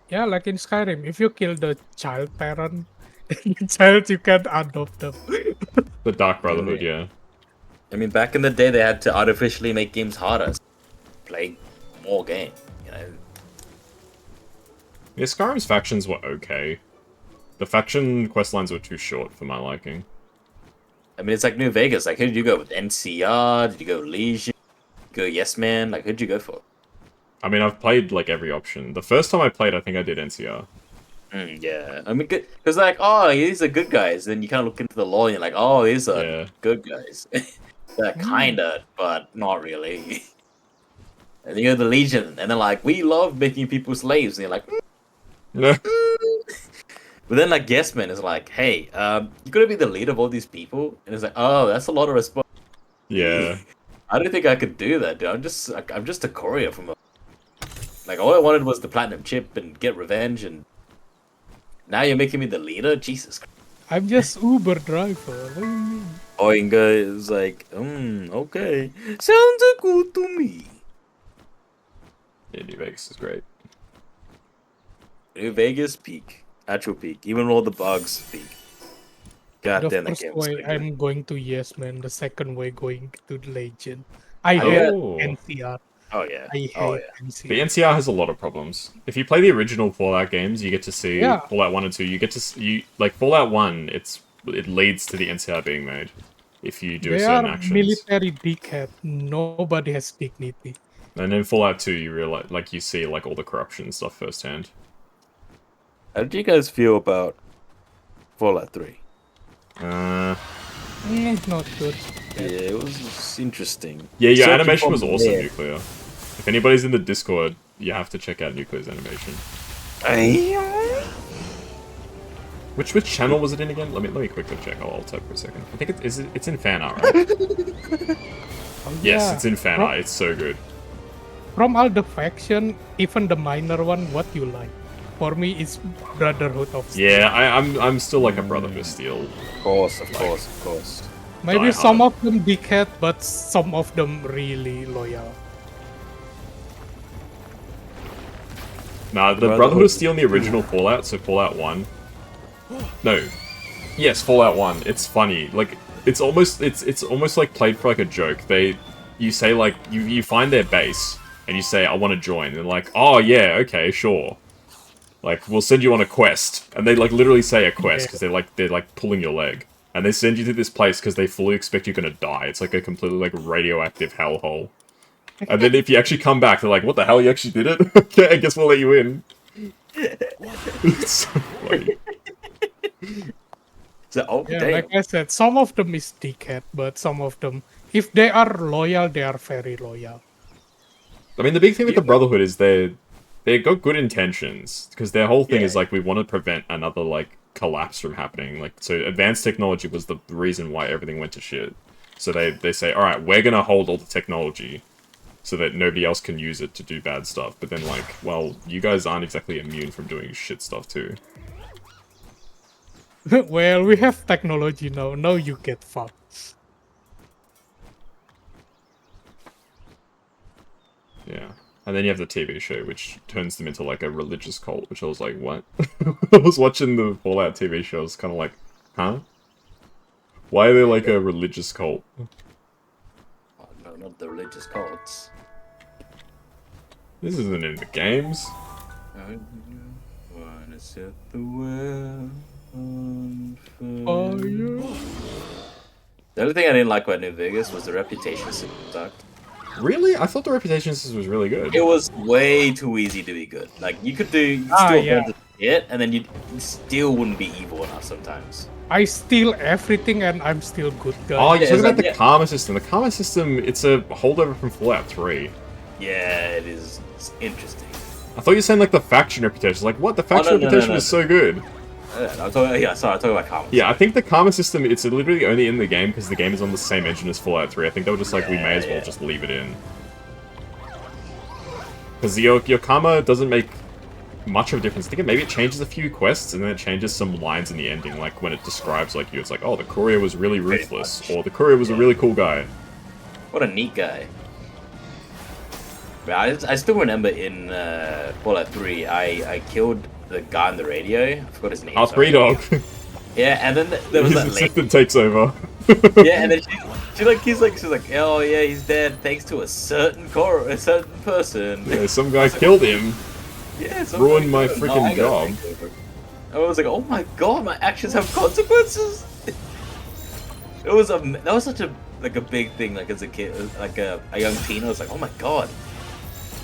Yeah, like in Skyrim, if you kill the child parent, the child you can adopt them. The Dark Brotherhood, yeah. I mean, back in the day, they had to artificially make games harder. Play more game, you know. Yeah, Skyrim's factions were okay. The faction questlines were too short for my liking. I mean, it's like New Vegas. Like, who did you go with? NCR? Did you go Legion? Go Yes Man? Like, who'd you go for? I mean, I've played like every option. The first time I played, I think I did NCR. Yeah. I mean, because like, oh, these are good guys. Then you kind of look into the lore and you're like, oh, these are Yeah. good guys. They're kinda, but not really. And you go to the Legion, and they're like, we love making people slaves. And you're like, But then like Yes Man is like, hey, you gotta be the leader of all these people. And it's like, oh, that's a lot of response. Yeah. I don't think I could do that, dude. I'm just a courier from a... Like, all I wanted was the platinum chip and get revenge, and now you're making me the leader? Jesus Christ. I'm just Uber driver. What do you mean? Oinga is like, okay. Sounds good to me. Yeah, New Vegas is great. New Vegas, peak. Actual peak. Even with all the bugs, peak. God The damn, that first game was way so good. I'm going to Yes Man. The second way going to Legend. I Oh, hate yeah. NCR. Oh, yeah. I hate Oh, yeah. NCR. The NCR has a lot of problems. If you play the original Fallout games, you get to see Yeah. Fallout 1 and 2. You get to like Fallout 1, it leads to the NCR being made if you do They certain are actions. military dickhead. Nobody has dignity. And in Fallout 2, you realize like you see like all the corruption and stuff firsthand. How did you guys feel about Fallout 3? Not good. Yeah, it was interesting. Yeah, your Searching animation from was awesome, there. Nuclear. If anybody's in the Discord, you have to check out Nuclear's animation. Which channel was it in again? Let me quickly check. I'll type for a second. I think it's in fan art, right? Oh, Yes, yeah. it's in fan art. It's so good. From all the faction, even the minor one, what you like? For me, it's Brotherhood of Steel. Yeah, I'm still like a Brotherhood of Steel. Of course, of course, of course. Maybe Die some Hard. of them dickhead, but some of them really loyal. Nah, the Brotherhood of Steel in the original Fallout, so Fallout 1. No. Yes, Fallout 1. It's funny. Like, it's almost like played for like a joke. You say like, you find their base, and you say, I want to join. And they're like, oh yeah, okay, sure. Like, we'll send you on a quest. And they like literally say a quest, because they're like pulling your leg. And they send you to this place because they fully expect you're gonna die. It's like a completely like radioactive hellhole. And then if you actually come back, they're like, what the hell, you actually did it? Okay, I guess we'll let you in. It's so funny. So, Yeah, damn. like I said, some of them is dickhead, but some of them, if they are loyal, they are very loyal. I mean, the big thing with the Yeah. Brotherhood is they got good intentions, because their whole thing is Yeah. like, we want to prevent another like collapse from happening. Like, so advanced technology was the reason why everything went to shit. So they say, all right, we're gonna hold all the technology so that nobody else can use it to do bad stuff. But then like, well, you guys aren't exactly immune from doing shit stuff too. Well, we have technology now. Now you get fucked. Yeah. And then you have the TV show, which turns them into like a religious cult, which I was like, what? I was watching the Fallout TV show, I was kind of like, huh? Why are they like a religious cult? Oh, no, not the religious cults. This isn't in the games. I wanna set the world on Oh, fire. yeah. The only thing I didn't like about New Vegas was the reputation system sucked. Really? I thought the reputation system was really good. It was way too easy to be good. Like you could do Ah, still a yeah. bunch of shit, and then you still wouldn't be evil enough sometimes. I steal everything and I'm still good guy. Oh, you're Yeah, talking it's about like- the yeah. karma system. The karma system, it's a holdover from Fallout 3. Yeah, it is. It's interesting. I thought you were saying like the faction reputation. Like, what? The faction no, reputation no. was so good. I'm talking. Yeah, sorry, I'm talking about comments. Yeah, I think the karma system, it's literally only in the game because the game is on the same engine as Fallout 3. I think they were just like, we may as well Yeah. just leave it in. Because your karma doesn't make much of a difference. I think maybe it changes a few quests, and then it changes some lines in the ending, like when it describes like you, it's like, oh, the courier was really ruthless, or the courier was a really cool guy. What a neat guy. But I still remember in Fallout 3, I killed the guy on the radio. I forgot his name. Oh, sorry. Three Dog. Yeah, and then there was His that lady. assistant takes over. Yeah, and then she's like, oh yeah, he's dead thanks to a certain person. Yeah, some guy killed him. Yeah, some Ruined guy my killed him. freaking I gotta job. take over. I was like, oh my god, my actions have consequences. That was such a big thing, like as a kid, like a young teen. I was like, oh my god,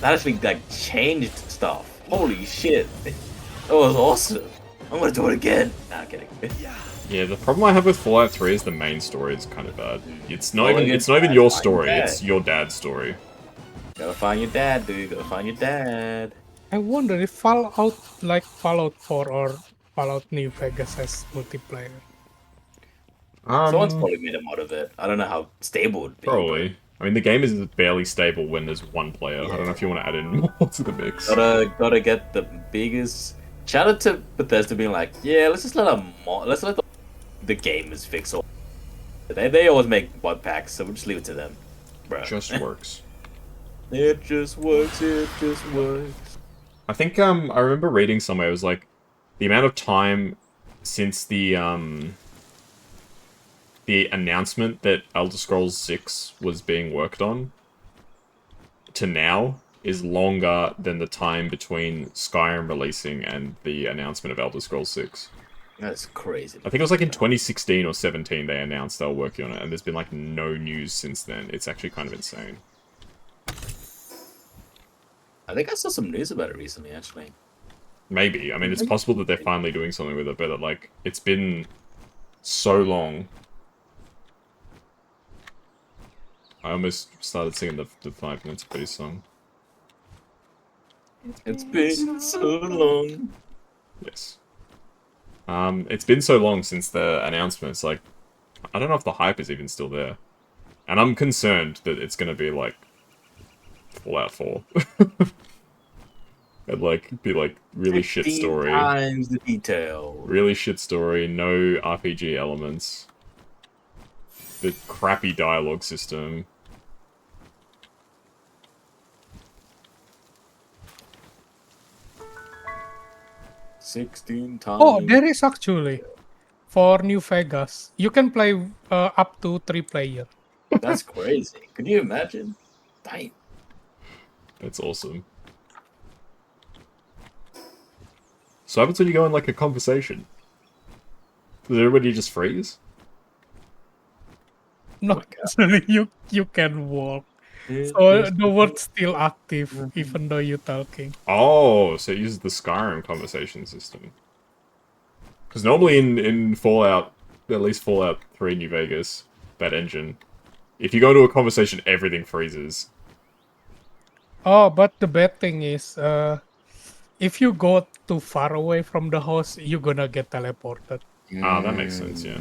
that actually like changed stuff. Holy shit, that was awesome. I'm gonna do it again. Nah, I'm kidding. Yeah, the problem I have with Fallout 3 is the main story is kind of bad. It's not Well, even it's your fine, story, Dad. it's your dad's story. Gotta find your dad, dude. Gotta find your dad. I wonder if Fallout, like Fallout 4 or Fallout New Vegas has multiplayer. Someone's probably made a mod of it. I don't know how stable it would be. Probably. I mean, the game is barely stable when there's one player. I don't know if you want to add in more to the mix. Gotta get the biggest. Shout out to Bethesda being like, yeah, let's just let the gamers fix all. They always make mod packs, so we'll just leave it to them, bro. Just works. It just works. It just works. I think I remember reading somewhere it was like the amount of time since the announcement that Elder Scrolls 6 was being worked on to now is longer than the time between Skyrim releasing and the announcement of Elder Scrolls 6. That's crazy. I think it was like in 2016 or 17 they announced they were working on it, and there's been like no news since then. It's actually kind of insane. I think I saw some news about it recently, actually. Maybe. I mean, it's possible that they're finally doing something with it, but like, it's been so long. I almost started singing the 5 minutes base song. It's been so long. Yes. It's been so long since the announcements, like, I don't know if the hype is even still there. And I'm concerned that it's gonna be like Fallout 4. And like be like really shit 15 story. times the detail. Really shit story, no RPG elements. The crappy dialogue system. $16. Oh, there is actually for New Vegas. You can play up to 3 player. That's crazy. Could you imagine? Damn. That's awesome. So what happens when you go in like a conversation? Does everybody just freeze? No, actually, you can walk. It So is- the word's still active even though you're talking. Oh, so it uses the Skyrim conversation system. Because normally in Fallout, at least Fallout 3 New Vegas, that engine, if you go into a conversation, everything freezes. Oh, but the bad thing is, if you go too far away from the host, you're gonna get teleported. Ah, that makes sense, yeah.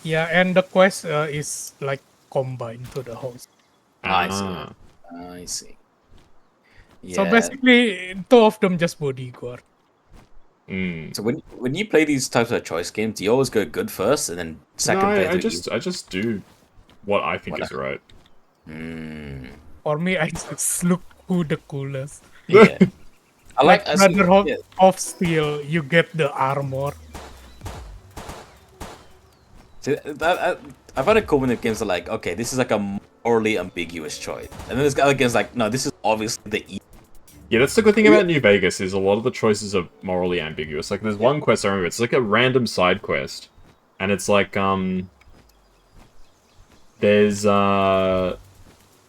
Yeah, and the quest is like combined to the host. I see. Ah. I see. So Yeah. basically, two of them just bodyguard. Mm. So when you play these types of choice games, do you always go good first and then No, second play I just do what I think is right. For me, I just look who the coolest. Yeah. I Like I see, Brotherhood yeah. of Steel, you get the armor. See, I find it cool when the games are like, okay, this is like a morally ambiguous choice, and then there's other games like, no, this is obviously the easy. Yeah, that's the good thing about New Vegas, is a lot of the choices are morally ambiguous. Like, there's one quest I remember, it's like a random side quest. And it's like, there's, the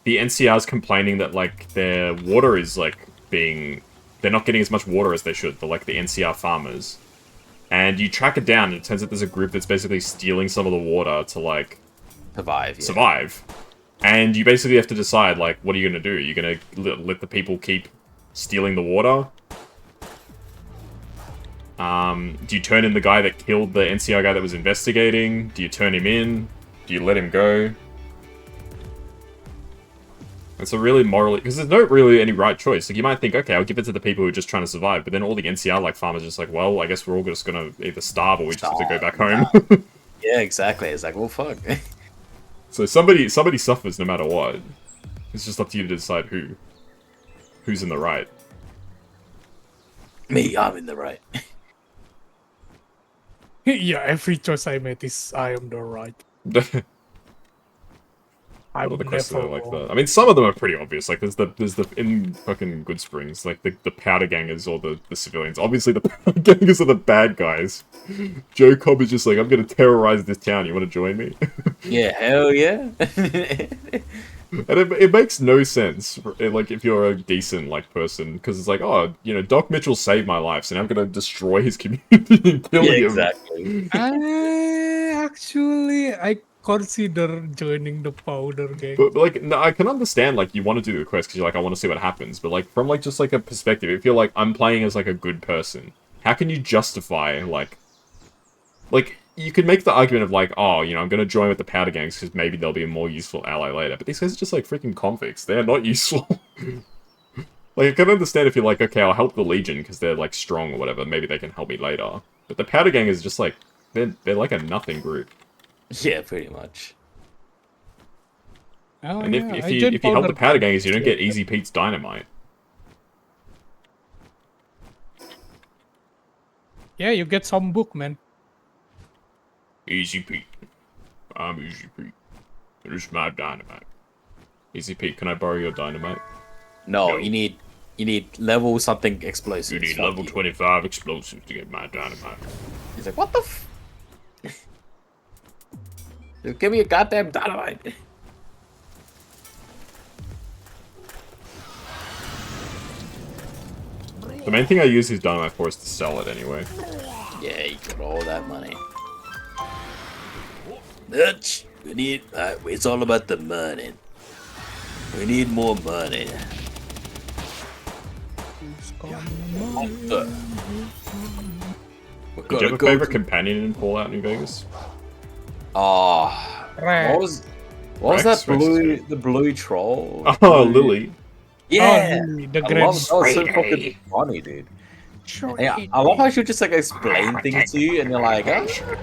NCR's complaining that, like, their water is, like, they're not getting as much water as they should, like, the NCR farmers. And you track it down, and it turns out there's a group that's basically stealing some of the water to, like, Survive. Yeah. survive. And you basically have to decide, like, what are you gonna do? You're gonna let the people keep stealing the water? Do you turn in the guy that killed the NCR guy that was investigating? Do you turn him in? Do you let him go? It's a really morally... Because there's no really any right choice. Like, you might think, okay, I'll give it to the people who are just trying to survive, but then all the NCR, like, farmers are just like, well, I guess we're all just gonna either starve or we just have to go back home. Yeah, exactly. It's like, well, fuck. So somebody suffers no matter what. It's just up to you to decide who's in the right. Me, I'm in the right. Yeah, every choice I made is I am the right. I All will the quests are never like wrong. that. I mean, some of them are pretty obvious. Like, there's the in fucking Good Springs, like the powder gangers or the civilians. Obviously, the powder gangers are the bad guys. Joe Cobb is just like, I'm gonna terrorize this town. You want to join me? Yeah, hell yeah. And it makes no sense, like, if you're a decent, like, person, because it's like, oh, you know, Doc Mitchell saved my life, so now I'm gonna destroy his community and kill Yeah, him. exactly. I consider joining the powder gang. But, like, no, I can understand, like, you want to do the quest because you're like, I want to see what happens. But, like, from, like, just, like, a perspective, if you're like, I'm playing as, like, a good person, how can you justify, like, you could make the argument of, like, oh, you know, I'm going to join with the powder gangs because maybe they'll be a more useful ally later. But these guys are just, like, freaking convicts. They're not useful. Like, I can understand if you're like, okay, I'll help the Legion because they're, like, strong or whatever. Maybe they can help me later. But the powder gang is just, like, they're like a nothing group. Yeah, pretty much. Oh, And yeah, if I you joined help the powder gang. gangs, you don't get Easy Pete's dynamite. Yeah, you get some book, man. Easy Pete. I'm Easy Pete. It is my dynamite. Easy Pete, can I borrow your dynamite? No, No. you need level something explosives. You need Fuck level you. 25 explosives to get my dynamite. He's like, what the f? Just give me a goddamn dynamite. The main thing I use his dynamite for is to sell it anyway. Yeah, you get all that money. Bitch. We need. It's all about the money. We need more money. Did you have a favorite companion in Fallout New Vegas? Oh, Rex. what was Rex? that blue? Rex is The blue troll. Oh, Blue- Lily. Yeah, Oh, Lily, the I great love that. Was so Friday. fucking funny, dude. Yeah, I love how she would just like explain things to you, and you're like, oh, sure.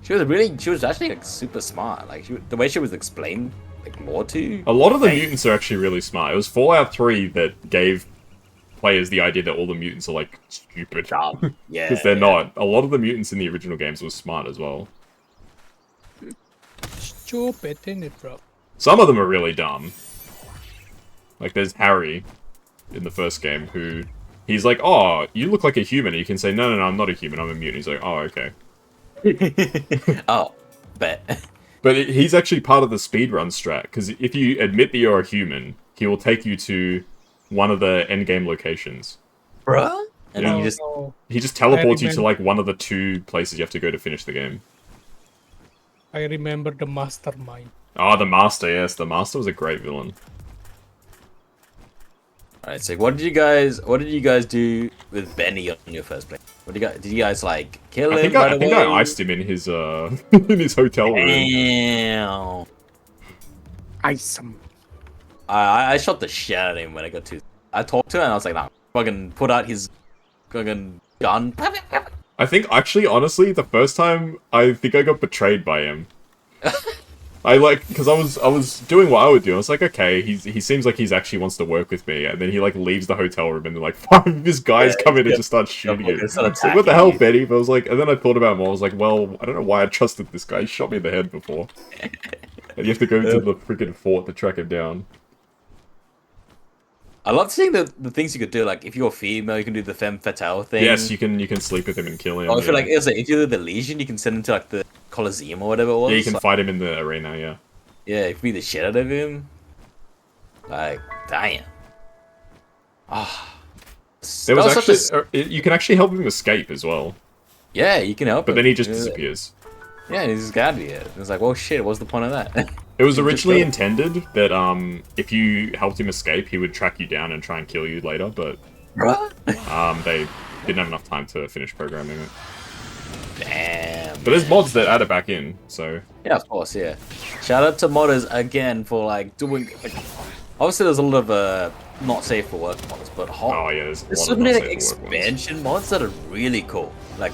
She was actually like super smart. Like the way she was explained like lore to you. A lot of the Hey. mutants are actually really smart. It was Fallout 3 that gave players the idea that all the mutants are like stupid. Dumb. Yeah, Because they're yeah. not. A lot of the mutants in the original games were smart as well. Stupid, isn't it, bro? Some of them are really dumb. Like there's Harry in the first game who he's like, oh, you look like a human. And you can say, no, I'm not a human. I'm a mutant. He's like, oh, okay. Oh, bet. But he's actually part of the speedrun strat, because if you admit that you're a human, he will take you to one of the endgame locations. Bruh? And then Yeah. you just No. He just teleports you to, remember- like, one of the 2 places you have to go to finish the game. I remember the mastermind. Oh, the Master, yes. The Master was a great villain. Alright, so what did you guys do with Benny on your first play? Did you guys like kill him I think right I think away? I iced him in his, in his hotel room. Damn. Awesome. I shot the shit out of him when I got to. I talked to him and I was like, nah, fucking put out his fucking gun. I think, actually, honestly, the first time, I think I got betrayed by him. I like, because I was doing what I would do. I was like, okay, he seems like he's actually wants to work with me, and then he like leaves the hotel room, and then like 5 of his guys come in and just start shooting him. They start It's like, what the hell, attacking you. Betty? But I was like, and then I thought about it more. I was like, well, I don't know why I trusted this guy. He shot me in the head before, and you have to go to the freaking fort to track him down. I love seeing the things you could do. Like if you're female, you can do the femme fatale thing. Yes, you can sleep with him and kill him. Or if you're yeah. like, if you're the Legion, you can send him to like the Colosseum or whatever it was. Yeah, you can Like, fight him in the arena. Yeah. yeah, you can beat the shit out of him. Like, damn. Ah. There was actually you can actually help him escape as well, yeah, you can help but him. then he just Yeah. disappears. Yeah, he's just out of here. It's like, well, shit. What's the point of that? It was You just originally go- intended that if you helped him escape, he would track you down and try and kill you later, but Bruh. they didn't have enough time to finish programming it. Damn. But there's mods that add it back in, so Yeah, of course, yeah. Shout out to modders again for like doing. Like, obviously, there's a lot of not safe for work mods, but oh yeah, there's there's a so lot of many not like, safe for work ones. expansion mods that are really cool. Like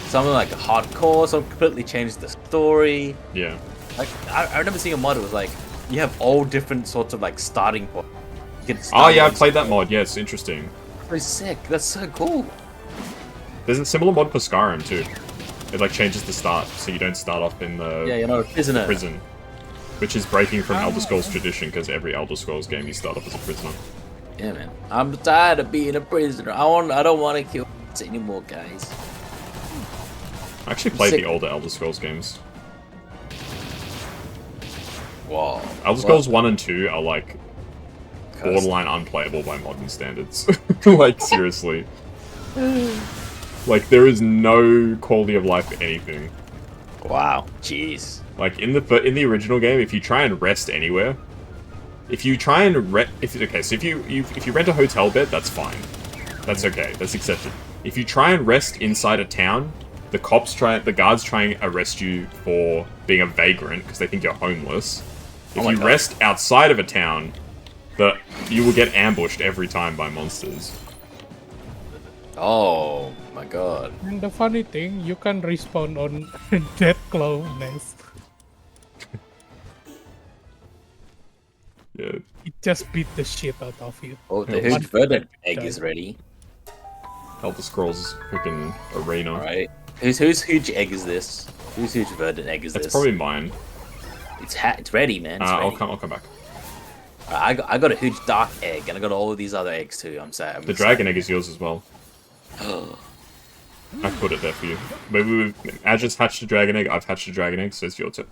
some are like hardcore, some completely changed the story. Yeah, Like I remember seeing a mod. It was like you have all different sorts of like starting points. You can oh start yeah, I on- played that mod. Yeah, it's interesting. Very sick. That's so cool. There's a similar mod for Skyrim too. It like changes the start, so you don't start off in the Yeah, you're not a prisoner. prison, which is breaking from Elder Scrolls tradition because every Elder Scrolls game you start off as a prisoner. Yeah, man. I'm tired of being a prisoner. I don't want to kill anymore, guys. I actually played Sick. the older Elder Scrolls games. Whoa. Elder Scrolls 1 and 2 are like Cursed. borderline unplayable by modern standards. Like, seriously. Like, there is no quality of life anything. Wow. Jeez. Like, in the original game, if you try and rest anywhere, if you try and if you rent a hotel bed, that's fine. That's okay. That's accepted. If you try and rest inside a town, the guards try and arrest you for being a vagrant because they think you're homeless. If Oh my you God. rest outside of a town, you will get ambushed every time by monsters. Oh my god. And the funny thing, you can respawn on that claw nest. Yeah. It just beat the shit out of you. Oh, the Yeah, huge verdant egg is ready. Elder Scrolls freaking arena. Alright. Whose huge egg is this? Whose huge verdant egg is That's this? probably mine. It's ready, man. It's I'll ready. come back. I got a huge dark egg, and I got all of these other eggs too. I'm sad. The dragon egg is yours as well. I put it there for you. Maybe Azur's hatched a dragon egg, I've hatched a dragon egg, so it's your turn.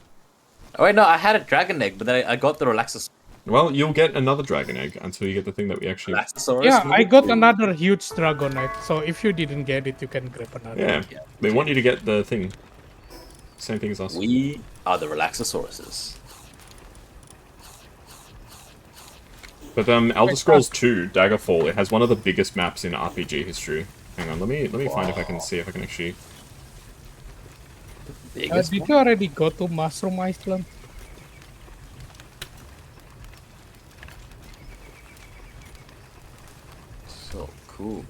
Oh wait, no, I had a dragon egg, but then I got the Well, you'll get another dragon egg until you get the thing that we actually... Relaxosaurus. Yeah, I got another huge dragon egg, so if you didn't get it, you can grab another. Yeah, they want you to get the thing. Same thing as us. We are the Relaxosauruses. But Elder Scrolls 2 Daggerfall, it has one of the biggest maps in RPG history. Hang on, let me find if I can see if I can actually. Biggest Did one? you already go to Mushroom Island? So cool.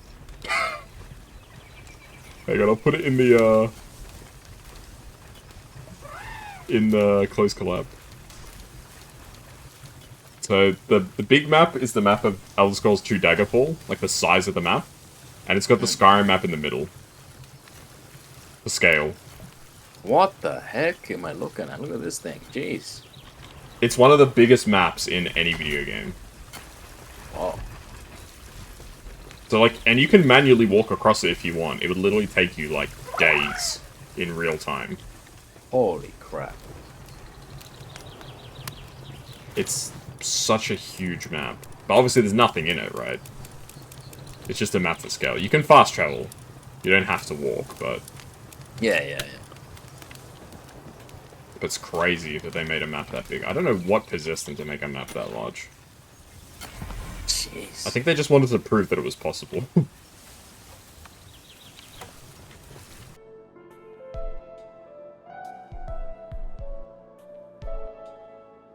Hang on, I'll put it in the close collab. So the big map is the map of Elder Scrolls 2 Daggerfall, like the size of the map, and it's got the Skyrim map in the middle. The scale. What the heck am I looking at? Look at this thing. Jeez. It's one of the biggest maps in any video game. Wow. So like, and you can manually walk across it if you want. It would literally take you like days in real time. Holy crap. It's such a huge map. But obviously there's nothing in it, right? It's just a map for scale. You can fast travel. You don't have to walk, but Yeah. it's crazy that they made a map that big. I don't know what possessed them to make a map that large. Jeez. I think they just wanted to prove that it was possible.